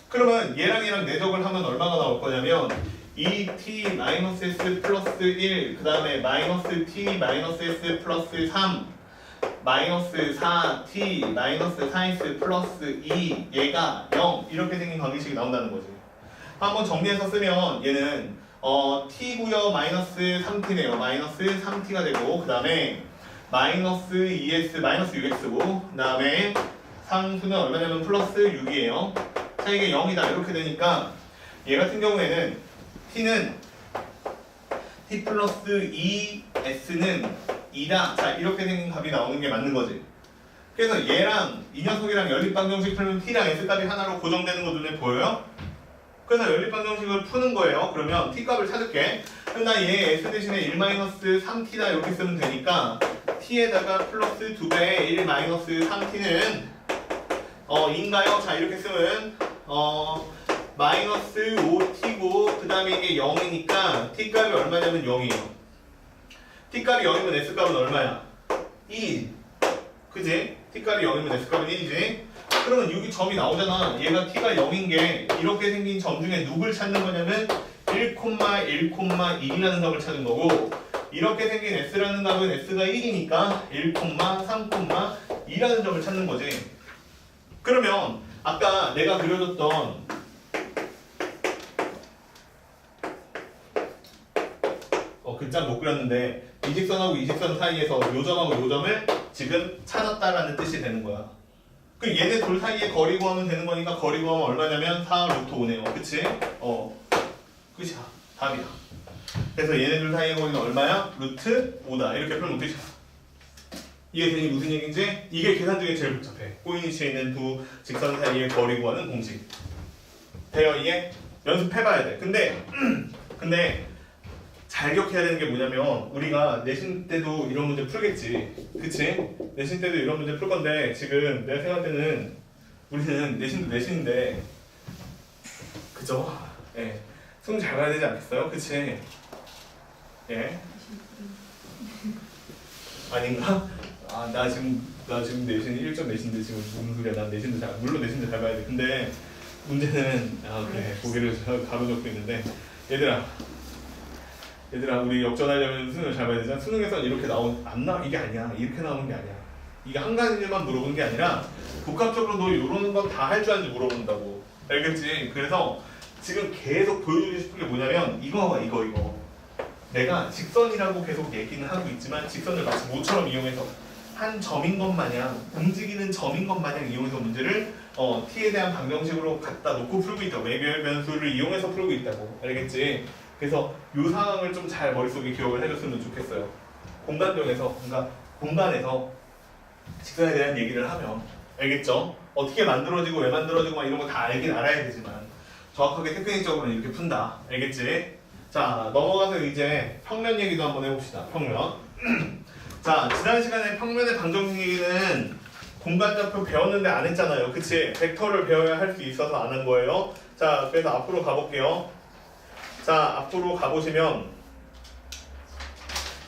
그러면 얘랑 내적을 하면 얼마가 나올 거냐면 2t-s 플러스 1, 그 다음에 마이너스 t-s 플러스 3, 마이너스 4t-4s 플러스 2, 얘가 0 이렇게 생긴 관계식이 나온다는 거지. 한번 정리해서 쓰면 얘는 t고요. 마이너스 3t네요. 마이너스 3t가 되고 그 다음에 마이너스 2x 마이너스 6x고 그 다음에 상수는 얼마냐면 플러스 6이에요. 자 이게 0이다 이렇게 되니까 얘 같은 경우에는 t는 t 플러스 2s는 2다. 자 이렇게 생긴 값이 나오는 게 맞는 거지. 그래서 얘랑 이 녀석이랑 연립방정식 풀면 t랑 s 값이 하나로 고정되는 거 눈에 보여요? 그래서 연립방정식을 푸는 거예요. 그러면 t 값을 찾을게. 그럼 나 얘 s 대신에 1-3t다 이렇게 쓰면 되니까 t에다가 플러스 2배의 1-3t는 인가요? 자 이렇게 쓰면 마이너스 5t고 그 다음에 이게 0이니까 t 값이 얼마냐면 0이에요. t 값이 0이면 s 값은 얼마야? 1. 그지? t 값이 0이면 s 값은 1이지? 그러면 여기 점이 나오잖아. 얘가 t가 0인 게 이렇게 생긴 점 중에 누굴 찾는 거냐면 1,1,1이라는 값을 찾은 거고 이렇게 생긴 s라는 값은 s가 1이니까 1,3,2라는 점을 찾는 거지. 그러면 아까 내가 그려줬던 글자 못 그렸는데 이 직선하고 이 직선 사이에서 요 점하고 요 점을 지금 찾았다라는 뜻이 되는 거야. 그 얘네 둘 사이에 거리 구하면 되는 거니까 거리 구하면 얼마냐면 4 루트 5네요. 그치? 끝이야. 답이야. 그래서 얘네 둘 사이의 거리는 얼마야? 루트 5다. 이렇게 풀면 끝이야. 이게 괜히 무슨 얘기인지? 이게 계산 중에 제일 복잡해. 꼬인위치에 있는 두 직선 사이의 거리 구하는 공식. 돼요 이게? 연습해봐야 돼. 근데 잘 기억해야 되는 게 뭐냐면 우리가 내신 때도 이런 문제 풀겠지. 그치? 내신 때도 이런 문제 풀 건데 지금 내가 생각할 때는 우리는 내신도 내신인데 그죠? 예. 수능 잘 봐야 되지 않겠어요? 그치? 예. 아닌가? 나 지금 내신 1점 내신인데 지금 무슨 소리야. 난 내신도 물론 내신도 잘 봐야 돼. 근데 문제는 그래 고개를 가로젓고 있는데 얘들아 우리 역전하려면 수능을 잘 봐야 되잖아. 수능에서는 이렇게 이게 아니야. 이렇게 나오는 게 아니야. 이게 한 가지만 물어보는 게 아니라 복합적으로 너 이런 건 다 할 줄 아는지 물어본다고. 알겠지? 그래서 지금 계속 보여주고 싶은 게 뭐냐면 이거. 내가 직선이라고 계속 얘기는 하고 있지만 직선을 마치 모처럼 이용해서 한 점인 것 마냥 움직이는 점인 것 마냥 이용해서 문제를 t에 대한 방정식으로 갖다 놓고 풀고 있다고. 외별 변수를 이용해서 풀고 있다고. 알겠지? 그래서 이 상황을 좀 잘 머릿속에 기억을 해줬으면 좋겠어요. 공간에서 직선에 대한 얘기를 하면 알겠죠? 어떻게 만들어지고 왜 만들어지고 막 이런 거 다 알긴 알아야 되지만 정확하게 테크닉적으로는 이렇게 푼다. 알겠지? 자 넘어가서 이제 평면 얘기도 한번 해봅시다. 평면. 자 지난 시간에 평면의 방정식 얘기는 공간좌표 배웠는데 안 했잖아요. 그치? 벡터를 배워야 할 수 있어서 안 한 거예요. 자 그래서 앞으로 가볼게요. 자 앞으로 가보시면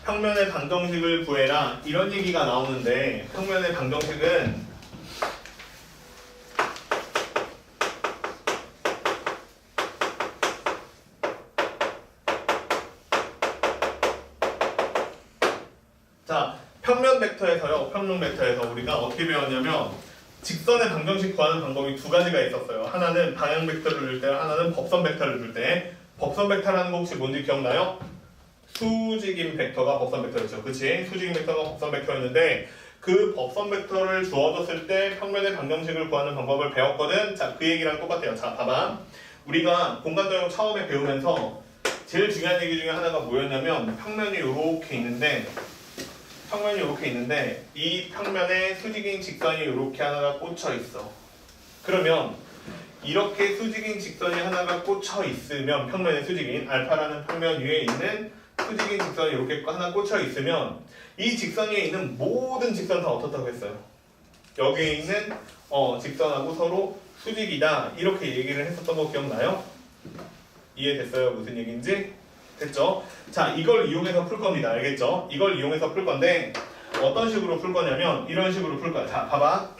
평면의 방정식을 구해라 이런 얘기가 나오는데 평면의 방정식은 평면 벡터에서 우리가 어떻게 배웠냐면 직선의 방정식 구하는 방법이 두 가지가 있었어요. 하나는 방향 벡터를 줄 때, 하나는 법선 벡터를 줄 때. 법선 벡터라는 거 혹시 뭔지 기억나요? 수직인 벡터가 법선 벡터였죠. 그치? 수직인 벡터가 법선 벡터였는데 그 법선 벡터를 주어졌을 때 평면의 방정식을 구하는 방법을 배웠거든. 자, 그 얘기랑 똑같아요. 자, 봐봐. 우리가 공간도형 처음에 배우면서 제일 중요한 얘기 중에 하나가 뭐였냐면 평면이 이렇게 있는데 이 평면에 수직인 직선이 이렇게 하나가 꽂혀 있어. 그러면 이렇게 수직인 직선이 하나가 꽂혀 있으면 평면의 수직인 알파라는 평면 위에 있는 수직인 직선이 이렇게 하나 꽂혀 있으면 이 직선 위에 있는 모든 직선 다 어떻다고 했어요? 여기에 있는 직선하고 서로 수직이다 이렇게 얘기를 했었던 거 기억나요? 이해됐어요? 무슨 얘기인지? 됐죠? 자, 이걸 이용해서 풀 겁니다. 알겠죠? 이걸 이용해서 풀 건데 어떤 식으로 풀 거냐면 이런 식으로 풀 거야. 자, 봐봐.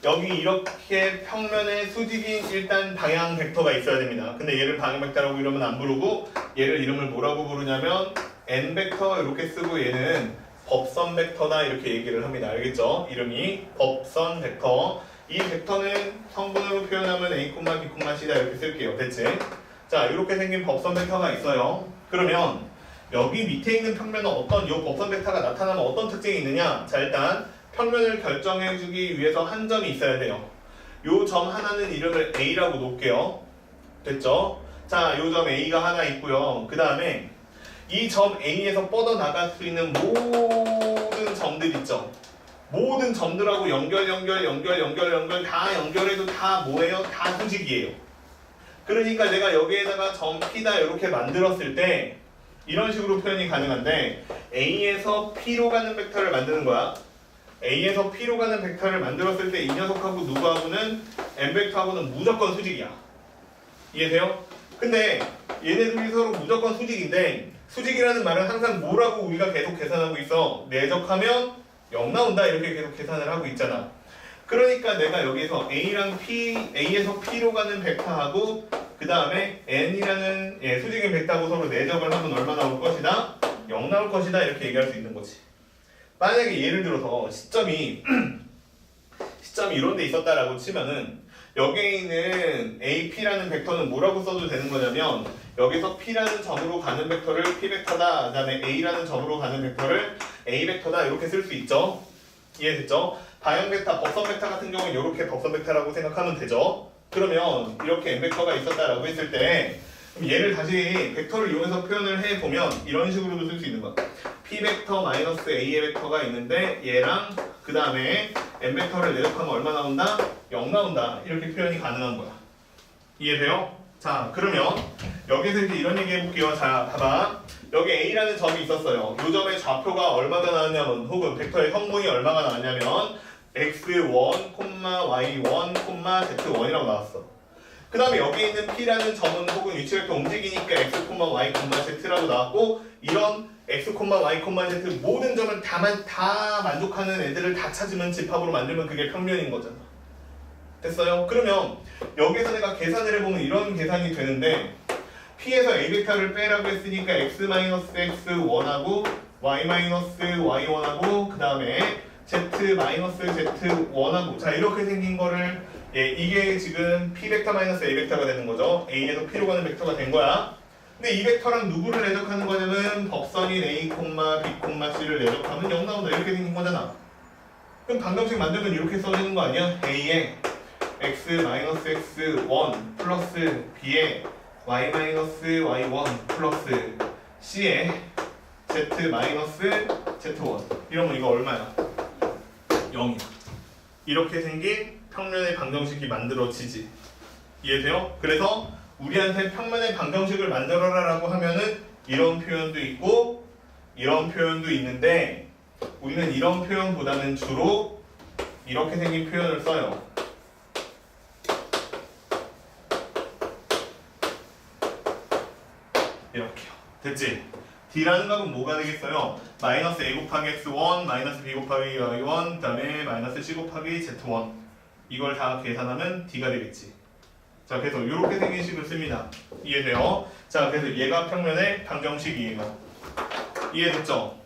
여기 이렇게 평면에 수직인 일단 방향 벡터가 있어야 됩니다. 근데 얘를 방향 벡터라고 이러면 안 부르고 얘를 이름을 뭐라고 부르냐면 n 벡터 이렇게 쓰고 얘는 법선 벡터다 이렇게 얘기를 합니다. 알겠죠? 이름이 법선 벡터. 이 벡터는 성분으로 표현하면 a, b, c다 이렇게 쓸게요. 됐지? 자, 이렇게 생긴 법선 벡터가 있어요. 그러면 여기 밑에 있는 평면은 어떤 이 법선 벡터가 나타나면 어떤 특징이 있느냐? 자, 일단 평면을 결정해주기 위해서 한 점이 있어야 돼요. 요 점 하나는 이름을 A라고 놓을게요. 됐죠? 자, 요 점 A가 하나 있고요. 그 다음에 이 점 A에서 뻗어나갈 수 있는 모든 점들 있죠? 모든 점들하고 연결 다 연결해도 다 뭐예요? 다 수직이에요. 그러니까 내가 여기에다가 점 P다 이렇게 만들었을 때 이런 식으로 표현이 가능한데 A에서 P로 가는 벡터를 만드는 거야. A에서 P로 가는 벡터를 만들었을 때 이 녀석하고 누구하고는 M 벡터하고는 무조건 수직이야. 이해돼요? 근데 얘네들이 서로 무조건 수직인데 수직이라는 말은 항상 뭐라고 우리가 계속 계산하고 있어? 내적하면 0 나온다 이렇게 계속 계산을 하고 있잖아. 그러니까 내가 여기서 A랑 P, A에서 P로 가는 벡터하고 그 다음에 N이라는 수직인 벡터하고 서로 내적을 하면 얼마 나올 것이다? 0 나올 것이다 이렇게 얘기할 수 있는 거지. 만약에 예를 들어서 시점이 이런 데 있었다라고 치면은 여기에 있는 AP라는 벡터는 뭐라고 써도 되는 거냐면 여기서 P라는 점으로 가는 벡터를 P 벡터다. 그 다음에 A라는 점으로 가는 벡터를 A 벡터다. 이렇게 쓸 수 있죠. 이해됐죠? 방향 벡터, 법선 벡터 같은 경우는 이렇게 법선 벡터라고 생각하면 되죠. 그러면 이렇게 M 벡터가 있었다라고 했을 때 그럼 얘를 다시 벡터를 이용해서 표현을 해보면 이런 식으로도 쓸 수 있는 거야. P 벡터 마이너스 A의 벡터가 있는데 얘랑 그 다음에 M 벡터를 내적하면 얼마 나온다? 0 나온다. 이렇게 표현이 가능한 거야. 이해돼요? 자, 그러면 여기서 이제 이런 얘기 해볼게요. 자, 봐봐. 여기 A라는 점이 있었어요. 이 점의 좌표가 얼마가 나왔냐면 혹은 벡터의 성분이 얼마가 나왔냐면 x1, y1, z1이라고 나왔어. 그 다음에 여기 있는 P라는 점은 혹은 위치 벡터 움직이니까 x, y, z라고 나왔고 이런 x, y, z 모든 점을 다 만족하는 애들을 다 찾으면 집합으로 만들면 그게 평면인 거잖아. 됐어요? 그러면 여기서 내가 계산을 해보면 이런 계산이 되는데 P에서 A 벡터를 빼라고 했으니까 x-x1하고 y-y1하고 그 다음에 z-z1하고 자 이렇게 생긴 거를 이게 지금 P 벡터 마이너스 A 벡터가 되는 거죠. A에서 P로 가는 벡터가 된 거야. 근데 이 벡터랑 누구를 내적하는 거냐면 법선인 A, B, C를 내적하면 0 나온다 이렇게 생긴 거잖아. 그럼 방정식 만들면 이렇게 써지는 거 아니야? A에 x-x1 플러스 B에 y-y1 플러스 C에 z-z1 이러면 이거 얼마야? 0이야. 이렇게 생긴 평면의 방정식이 만들어지지. 이해돼요? 그래서 우리한테 평면의 방정식을 만들어라 라고 하면은 이런 표현도 있고 이런 표현도 있는데 우리는 이런 표현보다는 주로 이렇게 생긴 표현을 써요. 이렇게요. 됐지? D라는 값은 뭐가 되겠어요? 마이너스 A 곱하기 X1, 마이너스 B 곱하기 Y1, 그 다음에 마이너스 C 곱하기 Z1 이걸 다 계산하면 D가 되겠지. 자, 그래서 이렇게 생긴 식을 씁니다. 이해돼요? 자, 그래서 얘가 평면의 방정식이에요. 이해됐죠?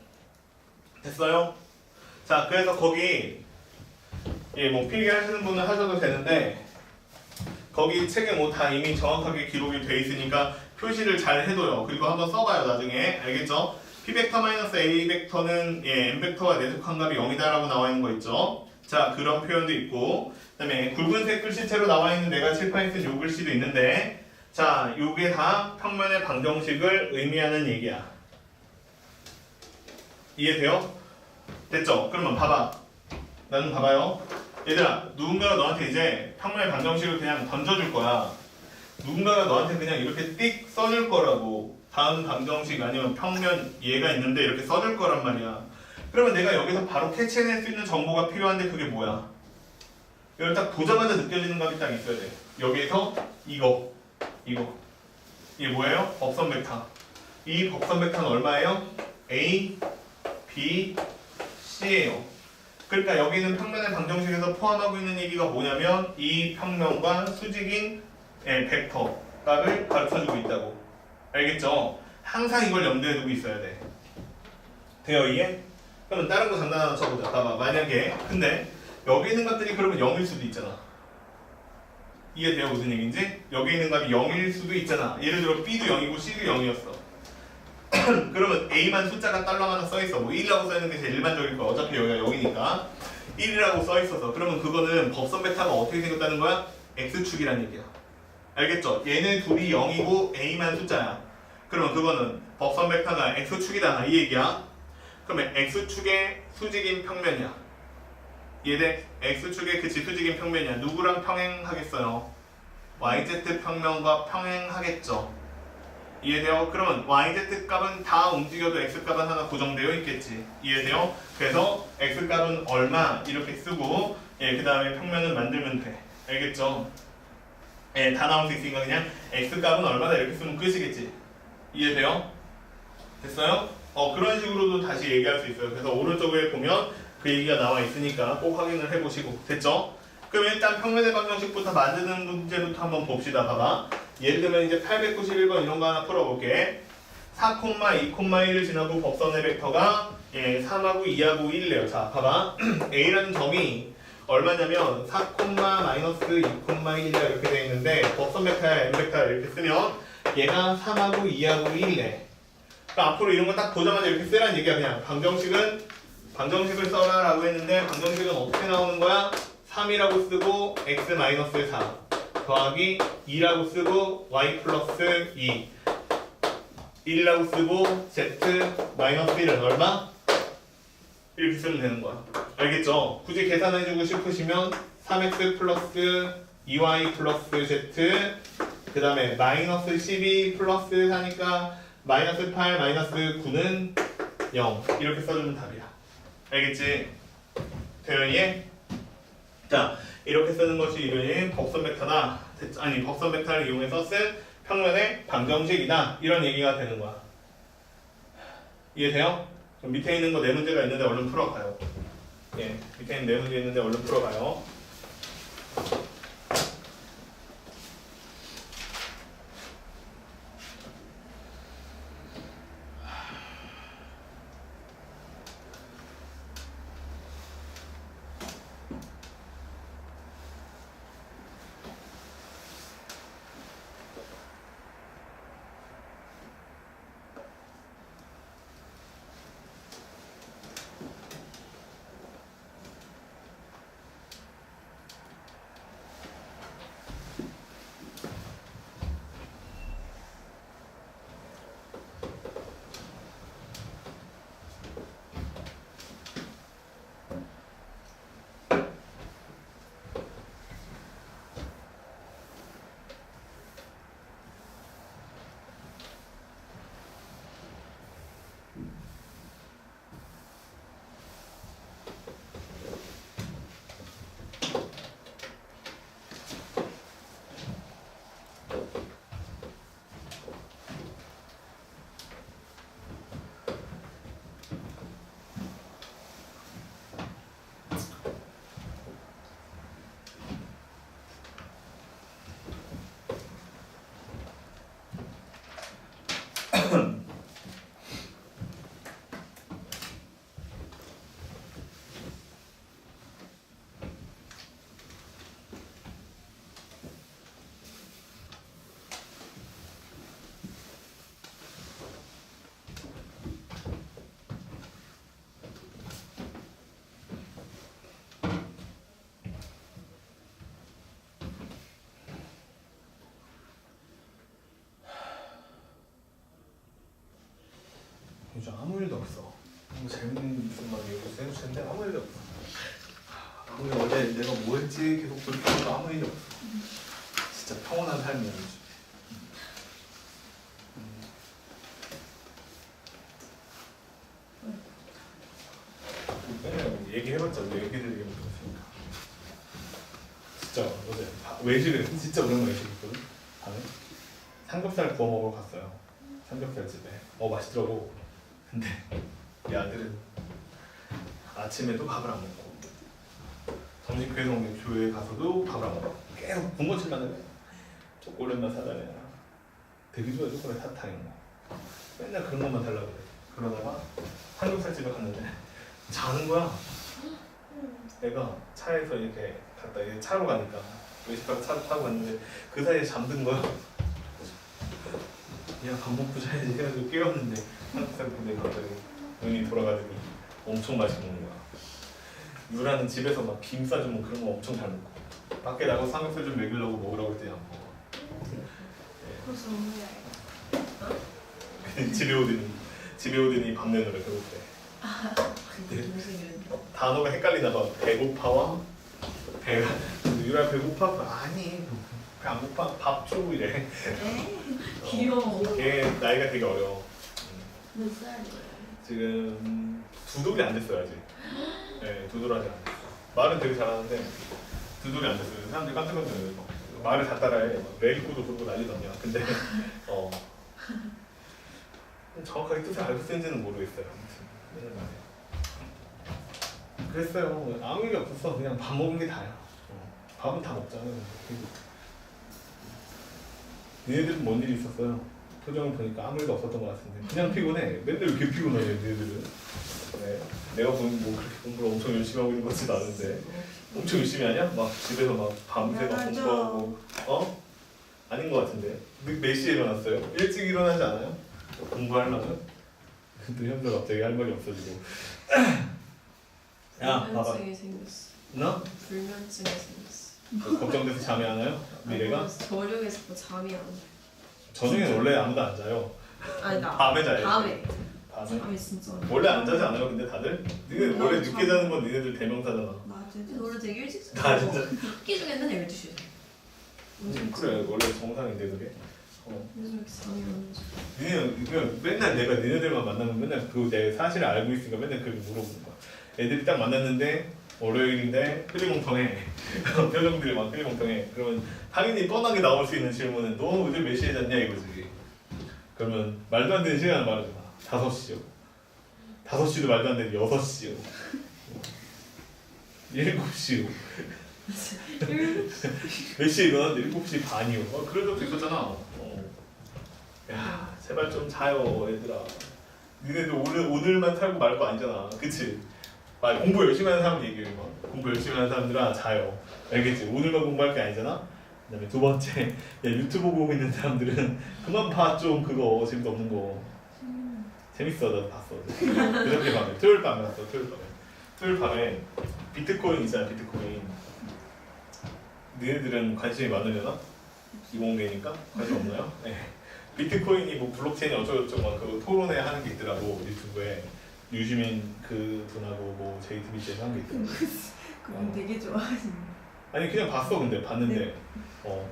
됐어요? 자, 그래서 거기 뭐 필기하시는 분은 하셔도 되는데 거기 책에 뭐 다 이미 정확하게 기록이 돼 있으니까 표시를 잘 해둬요. 그리고 한번 써봐요 나중에. 알겠죠? P 벡터 마이너스 A 벡터는 M 벡터와 내적한 값이 0이다라고 나와 있는 거 있죠? 자, 그런 표현도 있고 그 다음에 굵은색 글씨체로 나와 있는 내가 칠판에 쓴 요 글씨도 있는데 자, 요게 다 평면의 방정식을 의미하는 얘기야. 이해돼요? 됐죠? 그러면 봐봐. 나는 봐봐요. 얘들아, 누군가가 너한테 이제 평면의 방정식을 그냥 던져줄 거야. 누군가가 너한테 그냥 이렇게 띡 써줄 거라고. 다음 방정식 아니면 평면 얘가 있는데 이렇게 써줄 거란 말이야. 그러면 내가 여기서 바로 캐치해낼 수 있는 정보가 필요한데 그게 뭐야? 이걸 딱 보자마자 느껴지는 값이 딱 있어야 돼. 여기에서 이거 이게 뭐예요? 법선 벡터. 이 법선 벡터는 얼마예요? A, B, C예요. 그러니까 여기는 평면의 방정식에서 포함하고 있는 얘기가 뭐냐면 이 평면과 수직인 벡터 값을 가르쳐주고 있다고. 알겠죠? 항상 이걸 염두에 두고 있어야 돼. 돼요 이게? 그러면 다른 거 장난 하나 쳐보자. 봐봐. 만약에 근데 여기 있는 것들이 그러면 0일 수도 있잖아. 이해돼요? 무슨 얘기인지? 여기 있는 값이 0일 수도 있잖아. 예를 들어 B도 0이고 C도 0이었어. 그러면 A만 숫자가 달러 하나 써있어. 뭐 1이라고 써있는 게 제일 일반적일 거야. 어차피 여기가 0이니까 1이라고 써있어서 그러면 그거는 법선 베타가 어떻게 생겼다는 거야? X축이란 얘기야. 알겠죠? 얘네 둘이 0이고 A만 숫자야. 그러면 그거는 법선 베타가 X축이다 이 얘기야. 그러면 X축의 수직인 평면이야. 얘네 X축의 그 지수직인 평면이야. 누구랑 평행하겠어요? YZ 평면과 평행하겠죠. 이해돼요? 그러면 YZ 값은 다 움직여도 X 값은 하나 고정되어 있겠지. 이해돼요? 그래서 X 값은 얼마 이렇게 쓰고 예, 그 다음에 평면을 만들면 돼. 알겠죠? 예, 다 나올 수 있으니까 그냥 X 값은 얼마다 이렇게 쓰면 끝이겠지. 이해돼요? 됐어요? 그런 식으로도 다시 얘기할 수 있어요. 그래서 오른쪽에 보면 그 얘기가 나와 있으니까 꼭 확인을 해보시고. 됐죠? 그럼 일단 평면의 방정식부터 만드는 문제부터 한번 봅시다. 봐봐. 예를 들면 이제 891번 이런 거 하나 풀어볼게. 4, 2, 1을 지나고 법선의 벡터가 3하고 2하고 1이래요. 자, 봐봐. A라는 점이 얼마냐면 4, 마이너스 2, 1이라 이렇게 되어 있는데 법선 벡터야 M 벡터야 이렇게 쓰면 얘가 3하고 2하고 1이래. 그러니까 앞으로 이런 거 딱 보자마자 이렇게 쓰라는 얘기야. 그냥 방정식을 써라 라고 했는데 방정식은 어떻게 나오는 거야? 3이라고 쓰고 x 마이너스 4 더하기 2라고 쓰고 y 플러스 2 1이라고 쓰고 z 마이너스 1은 얼마? 이렇게 쓰면 되는 거야. 알겠죠? 굳이 계산해주고 싶으시면 3x 플러스 2y 플러스 z 그 다음에 마이너스 12 플러스 4니까 마이너스 8 마이너스 9는 0 이렇게 써주면 답이야. 알겠지? 되어? 자, 이렇게 쓰는 것이 이름이 법선 벡터다. 아니, 법선 벡터를 이용해서 쓴 평면의 방정식이다. 이런 얘기가 되는 거야. 이해돼요? 그럼 밑에 있는 거 네 문제가 있는데 얼른 풀어가요. 예, 밑에 있는 네 문제 있는데 얼른 풀어가요. 요즘 아무 일도 없어. 너무 재밌는 무슨 막 얘기를 해주시는데 아무 일도 없어. 아무리 원래 내가 뭐 했지 계속 그렇게 해도 아무 일이 없어. 진짜 평온한 삶이야 요즘. 맨날 얘기해봤자 우리 얘기들 얘기 못했으니까. 진짜 어제 외식을 진짜 오랜만에 외식했거든. 밤에 삼겹살 구워 먹으러 갔어요. 삼겹살 집에. 맛있더라고. 근데 이 아들은 아침에도 밥을 안 먹고 점심 계속 교회에 가서도 밥을 안 먹고 계속 군것질만 해. 초콜릿만 사달래. 되게 좋아 초콜릿 사탕인 거. 맨날 그런 것만 달라고 그래. 그러다가 삼겹살 집에 갔는데 자는 거야. 애가 차에서 이렇게 갔다 이제 차로 가니까 외식하러 차 타고 갔는데 그 사이에 잠든 거야. 그냥 밥 먹고 자야지 해가지고 깨웠는데 한국사람 근데 갑자기 눈이 돌아가더니 엄청 맛있게 먹는 거야. 유라는 집에서 막 김 싸주면 그런 거 엄청 잘 먹고 밖에 나가서 삼겹살 좀 먹이려고 먹으라고 했더니 안 먹어. 그래서 오늘 집에 오더니 밥 내놓으래 배고프대. 단어가 헷갈리나 봐. 배고파와 배가 유라 배고파? 아니 배 안 고파? 밥 줘 이래. 귀여워. 걔 나이가 되게 어려워. 몇 살이에요? 지금 2돌이 안 됐어요 아직. 네, 2돌 아직 안 됐어. 말은 되게 잘하는데 2돌이 안 됐어요. 사람들이 깜짝 놀라요. 말을 다 따라해. 레이코도 부르고 난리던데. 근데 정확하게 뜻을 알고 쓴지는 모르겠어요. 아무튼 그랬어요. 아무 일이 없었어. 그냥 밥 먹은 게 다야. 밥은 다 먹잖아요. 얘네들은 뭔 일이 있었어요? 표정을 보니까 아무 일도 없었던 것 같은데 그냥 피곤해. 맨날 이렇게 피곤하네 얘네들은. 네. 내가 보면 뭐 그렇게 공부를 엄청 열심히 하고 있는 것 같지도 않은데 엄청 열심히 하냐? 막 집에서 막 밤새 막 공부하고 아닌 것 같은데. 몇 시에 일어났어요? 일찍 일어나지 않아요? 공부하려면? 또 현서 갑자기 할 말이 없어지고. 야 봐봐. 불면증이 생겼어. 너? 불면증이 생겼어. 걱정돼서 잠이 안 와요? 미래가? 저녁에 자꾸 잠이 안 와. 저녁엔 원래 아무도 안 자요. 아니 나 밤에 자요. 밤에 밤에? 잠이 진짜 안 와. 원래 안 자지 않아요? 근데 다들? 니네 원래 늦게 자는 건 니네들 대명사잖아. 낮에 원래 되게 일찍 자. 나 진짜. 학기 중에 맨날 12시에 자. 그래 원래 정상인데 그게. 요즘 이렇게 잠이 안 오지? 니네 그냥 맨날 내가 니네들만 만나면 맨날 그 내 사실을 알고 있으니까 맨날 그렇게 물어보는 거야. 애들이 딱 만났는데 월요일인데 흐리멍텅해. 표정들이 막 흐리멍텅해. 그러면 당연히 뻔하게 나올 수 있는 질문은 너 오늘 몇 시에 잤냐 이거지. 그러면 말도 안 되는 시간을 말하잖아. 5시요. 5시도 말도 안 되는 6시요. 7시요. 몇 시에 일어났는데 7시 반이요. 그런 적도 있었잖아. 야 제발 좀 자요 얘들아. 니네들 오늘만 살고 말 거 아니잖아. 그치? 공부 열심히 하는 사람 얘기해. 공부 열심히 하는 사람들아 자요. 알겠지? 오늘만 공부할 게 아니잖아. 그다음에 두 번째, 야, 유튜브 보고 있는 사람들은 그만 봐 좀 그거 재미도 없는 거. 재밌어 나도 봤어. 그저께 밤에 토요일 밤에 봤어. 토요일 밤에 비트코인 있잖아 비트코인. 너희들은 관심이 많으려나? 이공계니까 관심 없나요? 네. 비트코인이 뭐 블록체인이 어쩌고저쩌고 막 그 토론회 하는 게 있더라고 유튜브에. 유시민 그 분하고 뭐 JTBC에서 한 게 있더라고. 그건 되게 좋아하시네. 아니 그냥 봤어. 근데 봤는데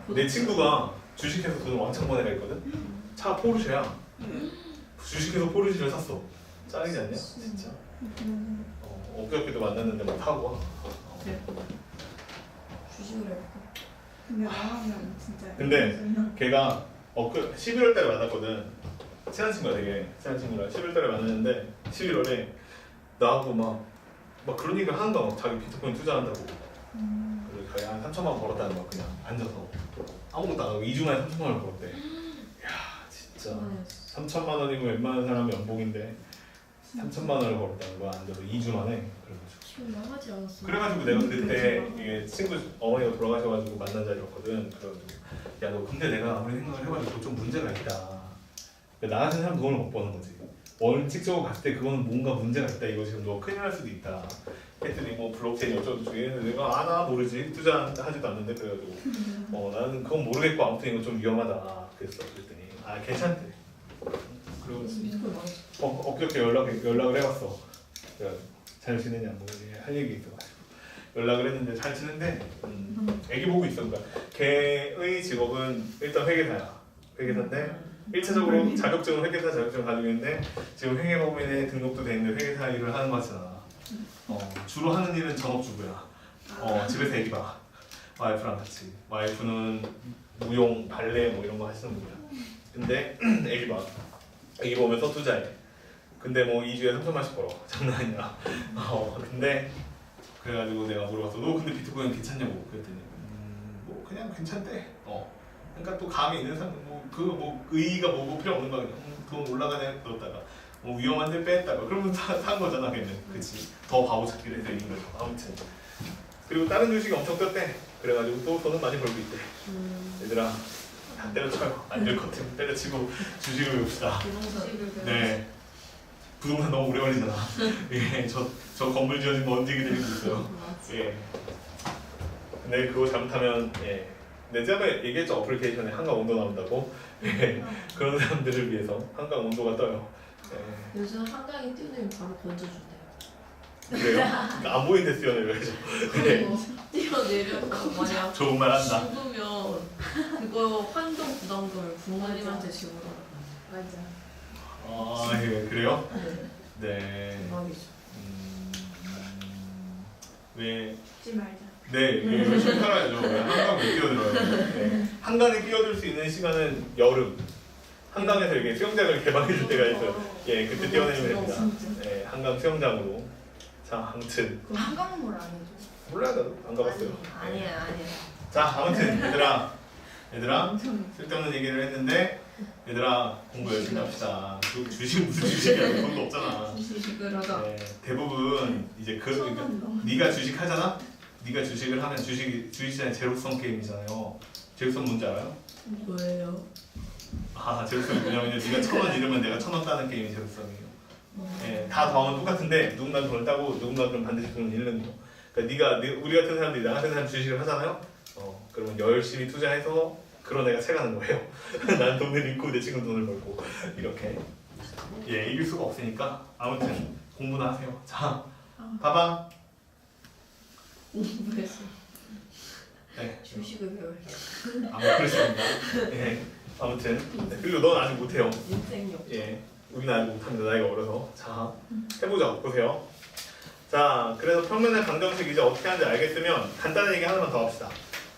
내 친구가 주식해서 돈 왕창 번 애가 있거든. 차가 포르쉐야. 주식해서 포르쉐를 샀어. 짱이지 않냐? 진짜. 엊그저께도 만났는데 막 타고 와. 그래. 주식을 해볼까? 근데 나가면 진짜. 근데 걔가 11월 달에 만났거든. 친한 친구야 되게. 친한 친구라 11월 달에 만났는데 11월에 나하고 막 그런 얘기를 하는 거야. 자기 비트코인 투자한다고. 그리고 자기 한 3천만 원 벌었다는 거야. 그냥 앉아서 아무것도 안 하고 2주 만에 3천만 원을 벌었대. 야 진짜 3천만 원이면 웬만한 사람이 연봉인데 3천만 원을 벌었다는 거야. 앉아서 2주 만에. 그래가지고 지금 나가지 않았어. 그래가지고 내가 그때 이게 친구 어머니가 돌아가셔가지고 만난 자리였거든. 그래가지고 야 너 근데 내가 아무리 생각을 해봐도 좀 문제가 있다. 나 같은 사람 돈을 못 버는 거지. 원칙적으로 봤을 때 그거는 뭔가 문제가 있다. 이거 지금 너 큰일 날 수도 있다. 했더니 뭐 블록체인 어쩌고저쩌고 했는데 내가 아나 모르지. 투자하지도 않는데 그래가지고 나는 그건 모르겠고 아무튼 이거 좀 위험하다. 그랬어. 그랬더니 괜찮대. 그리고 비트코인 많이 엊그저께 연락을 해봤어. 잘 지내냐 뭐 할 얘기 있어가지고 연락을 했는데 잘 지낸대. 애기 보고 있어. 그러니까 걔의 직업은 일단 회계사야. 회계사인데 1차적으로 자격증은 회계사 자격증을 가지고 있는데 지금 회계법인에 등록도 돼 있는데 회계사 일을 하는 거잖아. 주로 하는 일은 전업주부야. 집에서 애기 봐. 와이프랑 같이. 와이프는 무용, 발레 뭐 이런 거 하시는 분이야. 근데 애기 봐. 애기 보면서 투자해. 근데 뭐 2주에 3천만씩 벌어. 장난 아니야. 근데 그래가지고 내가 물어봤어. 너 근데 비트코인 괜찮냐고. 그랬더니 뭐 그냥 괜찮대. 그러니까 또 감이 있는 사람 뭐 의의가 뭐고 필요 없는 거야. 그냥 돈 올라가네 넣었다가 뭐 위험한데 뺐다가 그러면 산 거잖아 걔는. 그치. 더 바보 찾기를 해서 이긴 거죠. 아무튼 그리고 다른 주식이 엄청 떴대. 그래가지고 또 돈은 많이 벌고 있대. 얘들아 다 때려쳐요. 안 될 것 같으면 때려치고 주식을 외웁시다. 부동산. 네. 부동산 너무 오래 걸리잖아. 예, 저 건물 지어진 거 언제 기다리고 있어요. 예. 근데 그거 잘못하면 예. 내 저번에 얘기했죠. 어플리케이션에 한강 온도 나온다고. 예. 그런 사람들을 위해서 한강 온도가 떠요. 예. 요즘 한강에 뛰어내면 바로 건져준대요. 그래요? 그러니까 안 보이는데 뛰어내려야죠. 네. 뛰어내려서 만약 좋은 말 한다. 죽으면 그거 환경 부담금을 부모님한테 지불하라. 맞아. 아, 예, 그래요? 네. 네. 대박이죠. 왜? 죽지 말자. 네, 열심히 살아야죠. 왜 한강에 끼어들어요. 네. 한강에 끼어들 수 있는 시간은 여름. 한강에서 이렇게 수영장을 개방해 줄 때가 있어요. 예, 그때 뛰어내면 됩니다. 네, 한강 수영장으로. 자, 아무튼 그럼 한강물 아니죠? 몰라요, 나도 안 가봤어요. 네. 아니야. 자, 아무튼 얘들아 엄청 쓸데없는 얘기를 했는데 얘들아 공부 열심히 합시다. 주식 무슨 주식이야? 돈도 없잖아. 주식을 하자. 네, 대부분 이제 그러니까 네가 주식 하잖아. 네가 주식을 하면 주식시장의 제로섬 게임이잖아요. 제로섬 뭔지 알아요? 뭐예요? 아, 제로섬이 뭐냐면 네가 1,000원 잃으면 내가 1,000원 따는 게임이 제로섬이에요. 예, 다 더하면 똑같은데 누군가는 돈을 따고 누군가는 반드시 돈을 잃는 거. 그러니까 우리 같은 사람들이 나 같은 사람 주식을 하잖아요. 그러면 열심히 투자해서 그런 애가 채가는 거예요. 난 돈을 잃고 내 친구는 돈을 벌고 이렇게. 예, 이길 수가 없으니까 아무튼 공부나 하세요. 자, 봐봐. 공부했어. 네, 주식을 배워야겠다. 아마 그렇습니다. 예, 아무튼 네, 그리고 넌 아직 못해요. 인생이 없어. 예, 우리는 아직 못합니다. 나이가 어려서. 자, 해보자. 보세요. 자, 그래서 평면의 방정식 이제 어떻게 하는지 알겠으면 간단한 얘기 하나만 더 합시다.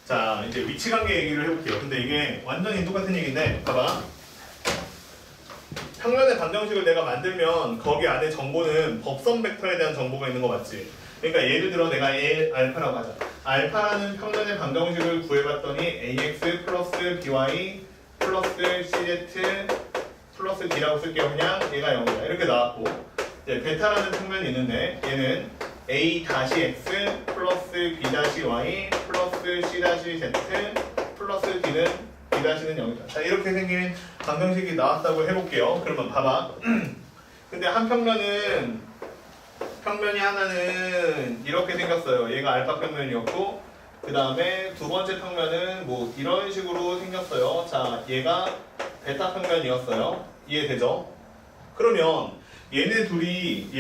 자, 이제 위치 관계 얘기를 해볼게요. 근데 이게 완전히 똑같은 얘기인데, 봐봐. 평면의 방정식을 내가 만들면 거기 안에 정보는 법선 벡터에 대한 정보가 있는 거 맞지? 그러니까 예를 들어 내가 A 알파라고 하자. 알파라는 평면의 방정식을 구해봤더니 ax 플러스 by 플러스 cz 플러스 d라고 쓸게요. 그냥 얘가 0이다. 이렇게 나왔고, 이제 베타라는 평면이 있는데 얘는 a-x 플러스 b-y 플러스 c-z 플러스 d는 b-는 0이다. 자, 이렇게 생긴 방정식이 나왔다고 해볼게요. 그러면 봐봐. 근데 한 평면이 하나는 이렇게 생겼어요. 얘가 알파 평면이었고, 그 다음에 두 번째 평면은 뭐 이런 식으로 생겼어요. 자, 얘가 베타 평면이었어요. 이해되죠? 그러면 얘네 둘이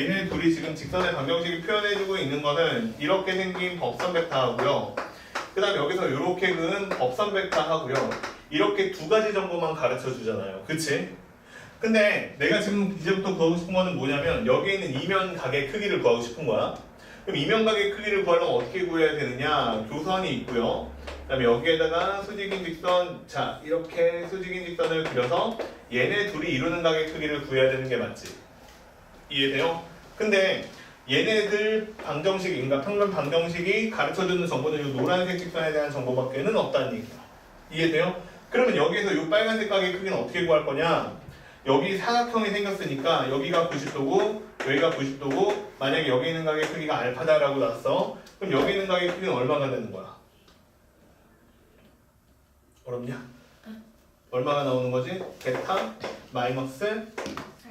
지금 직선의 방정식이 표현해주고 있는 거는 이렇게 생긴 법선 벡터 하고요. 그 다음에 여기서 이렇게 그은 법선 벡터 하고요. 이렇게 두 가지 정보만 가르쳐 주잖아요. 그치? 근데 내가 지금 이제부터 구하고 싶은 거는 뭐냐면 여기에 있는 이면 각의 크기를 구하고 싶은 거야. 그럼 이면 각의 크기를 구하려면 어떻게 구해야 되느냐? 교선이 있고요. 그 다음에 여기에다가 수직인 직선, 자 이렇게 수직인 직선을 그려서 얘네 둘이 이루는 각의 크기를 구해야 되는 게 맞지? 이해돼요? 근데 얘네들 방정식인가 평면 방정식이 가르쳐주는 정보는 이 노란색 직선에 대한 정보밖에는 없다는 얘기야. 이해돼요? 그러면 여기에서 이 빨간색 각의 크기는 어떻게 구할 거냐? 여기 사각형이 생겼으니까 여기가 90도고 여기가 90도고 만약에 여기 있는 각의 크기가 알파다라고 났어. 그럼 여기 있는 각의 크기는 얼마가 되는 거야? 어렵냐? 얼마가 나오는 거지? 베타 마이너스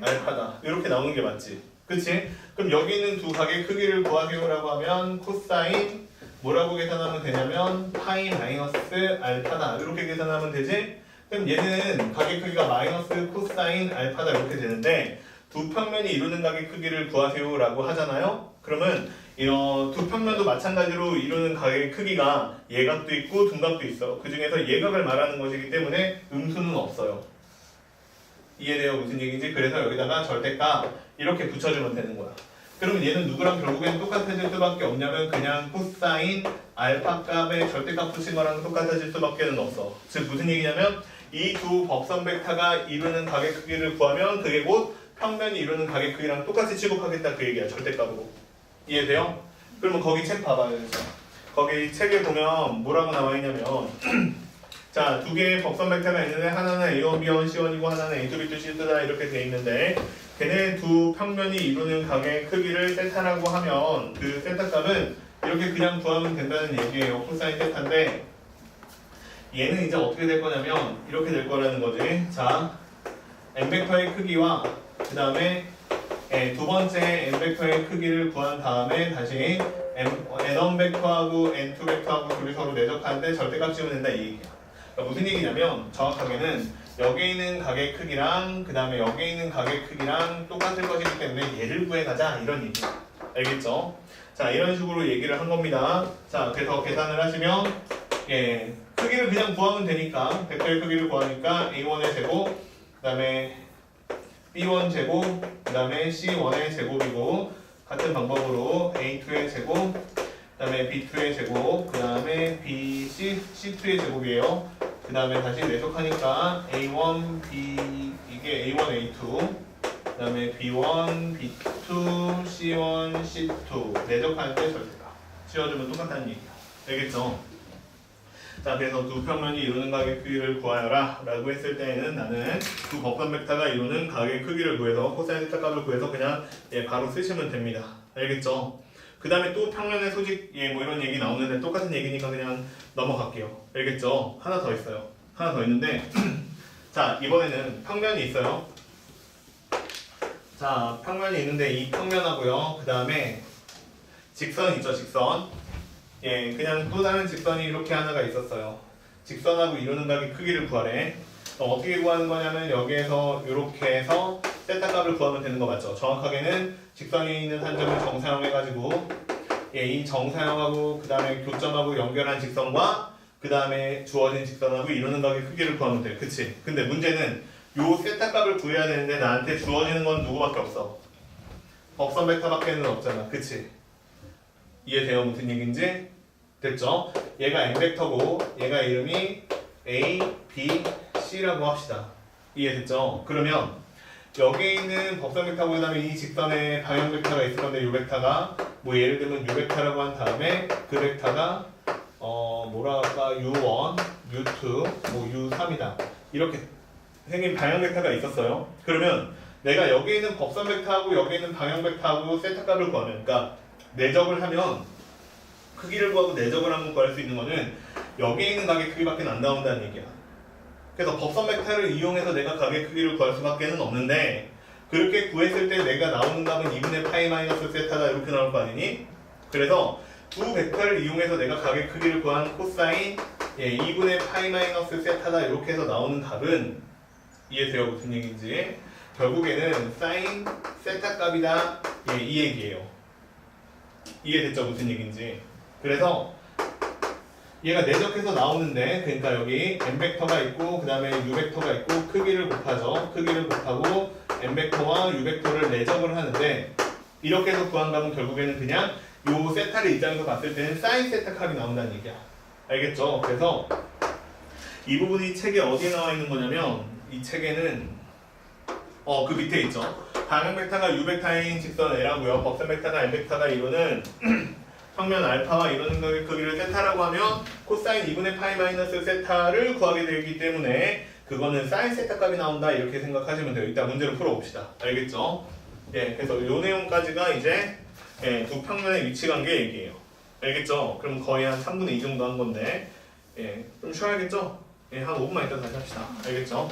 알파다. 이렇게 나오는 게 맞지? 그치? 그럼 여기 있는 두 각의 크기를 구하세요라고 하면 코사인 뭐라고 계산하면 되냐면 파이 마이너스 알파다. 이렇게 계산하면 되지? 그럼 얘는 각의 크기가 마이너스 코사인 알파다 이렇게 되는데 두 평면이 이루는 각의 크기를 구하세요라고 하잖아요. 그러면 두 평면도 마찬가지로 이루는 각의 크기가 예각도 있고 둔각도 있어. 그 중에서 예각을 말하는 것이기 때문에 음수는 없어요. 이해돼요? 무슨 얘기인지? 그래서 여기다가 절대값 이렇게 붙여주면 되는 거야. 그러면 얘는 누구랑 결국엔 똑같아질 수밖에 없냐면 그냥 코사인 알파 값에 절대값 붙인 거랑 똑같아질 수밖에 없어. 즉 무슨 얘기냐면 이 두 법선 벡터가 이루는 각의 크기를 구하면 그게 곧 평면이 이루는 각의 크기랑 똑같이 취급하겠다 그 얘기야. 절대값으로. 이해돼요? 그러면 거기 책 봐봐요. 거기 책에 보면 뭐라고 나와 있냐면 자, 두 개의 법선 벡터가 있는데 하나는 A1, B1, C1이고 하나는 A2, B2, C2다 이렇게 돼 있는데 걔네 두 평면이 이루는 각의 크기를 세타라고 하면 그 세타 값은 이렇게 그냥 구하면 된다는 얘기예요. 코사인 세타인데 얘는 이제 어떻게 될 거냐면 이렇게 될 거라는 거지. 자, n 벡터의 크기와 그 다음에 두 번째 n 벡터의 크기를 구한 다음에 다시 n1 벡터하고 n2 벡터하고 둘이 서로 내적하는데 절대값 지우면 된다 이 얘기야. 그러니까 무슨 얘기냐면 정확하게는 여기에 있는 각의 크기랑 그 다음에 여기에 있는 각의 크기랑 똑같을 것이기 때문에 얘를 구해가자 이런 얘기야. 알겠죠? 자, 이런 식으로 얘기를 한 겁니다. 자, 그래서 계산을 하시면 크기를 그냥 구하면 되니까 벡터의 크기를 구하니까 a1의 제곱 그 다음에 b1 제곱 그 다음에 c1의 제곱이고 같은 방법으로 a2의 제곱 그 다음에 b2의 제곱 그 다음에 c2의 제곱이에요. 그 다음에 다시 내속하니까 a1 b 이게 a1 a2 그 다음에 b1 b2 c1 c2 내적하는데 절대값 지워주면 똑같다는 얘기야. 알겠죠? 자, 그래서 두 평면이 이루는 각의 크기를 구하여라 라고 했을 때에는 나는 두 법선 벡터가 이루는 각의 크기를 구해서 코사인 세타 값을 구해서 그냥 바로 쓰시면 됩니다. 알겠죠? 그 다음에 또 평면의 소직 뭐 이런 얘기 나오는데 똑같은 얘기니까 그냥 넘어갈게요. 알겠죠? 하나 더 있어요. 하나 더 있는데 자, 이번에는 평면이 있어요. 자, 평면이 있는데 이 평면하고요. 그 다음에 직선 있죠, 직선. 그냥 또 다른 직선이 이렇게 하나가 있었어요. 직선하고 이루는 각의 크기를 구하래. 어떻게 구하는 거냐면 여기에서 이렇게 해서 세타 값을 구하면 되는 거 맞죠? 정확하게는 직선에 있는 한 점을 정사형해가지고 이 정사형하고 그 다음에 교점하고 연결한 직선과 그 다음에 주어진 직선하고 이루는 각의 크기를 구하면 돼. 그치? 근데 문제는 요 세타 값을 구해야 되는데 나한테 주어지는 건 누구밖에 없어? 법선 벡터밖에는 없잖아. 그치? 이해돼요? 무슨 얘기인지? 됐죠? 얘가 n벡터고 얘가 이름이 A, B, C라고 합시다. 이해됐죠? 그러면 여기에 있는 법선 벡터고 그 다음에 이 직선에 방향 벡터가 있을 건데 이 벡터가 뭐 예를 들면 U 벡터라고 한 다음에 그 벡터가 뭐라 할까 U1, U2, 뭐 U3이다. 이렇게 생긴 방향 벡터가 있었어요. 그러면 내가 여기 있는 법선 벡터하고 여기 있는 방향 벡터하고 세타 값을 구하면 그러니까 내적을 하면 크기를 구하고 내적을 한번 구할 수 있는 거는 여기에 있는 각의 크기밖에 안 나온다는 얘기야. 그래서 법선 벡터를 이용해서 내가 각의 크기를 구할 수밖에 없는데 그렇게 구했을 때 내가 나오는 값은 2분의 파이 마이너스 세타다 이렇게 나올 거 아니니? 그래서 두 벡터를 이용해서 내가 각의 크기를 구한 코사인 2분의 파이 마이너스 세타다 이렇게 해서 나오는 답은 이해돼요? 무슨 얘기인지? 결국에는 사인 세타 값이다 이 얘기예요. 이해됐죠? 무슨 얘기인지? 그래서 얘가 내적해서 나오는데 그러니까 여기 n 벡터가 있고 그 다음에 u 벡터가 있고 크기를 곱하죠. 크기를 곱하고 n 벡터와 u 벡터를 내적을 하는데 이렇게 해서 구한 값은 결국에는 그냥 요 세타를 입장에서 봤을 때는 사인 세타 값이 나온다는 얘기야. 알겠죠? 그래서 이 부분이 책에 어디에 나와 있는 거냐면 이 책에는 그 밑에 있죠. 방향 벡터가 u 벡터인 직선 L하고요. 법선 벡터가 n 벡터가 이루는 평면 알파와 이루는 각의 크기를 세타라고 하면 코사인 2분의 파이 마이너스 세타를 구하게 되기 때문에 그거는 사인 세타 값이 나온다 이렇게 생각하시면 돼요. 이따 문제를 풀어봅시다. 알겠죠? 그래서 이 내용까지가 이제 두 평면의 위치 관계 얘기예요. 알겠죠? 그럼 거의 한 3분의 2 정도 한 건데 좀 쉬어야겠죠? 한 5분만 있다 다시 합시다. 알겠죠?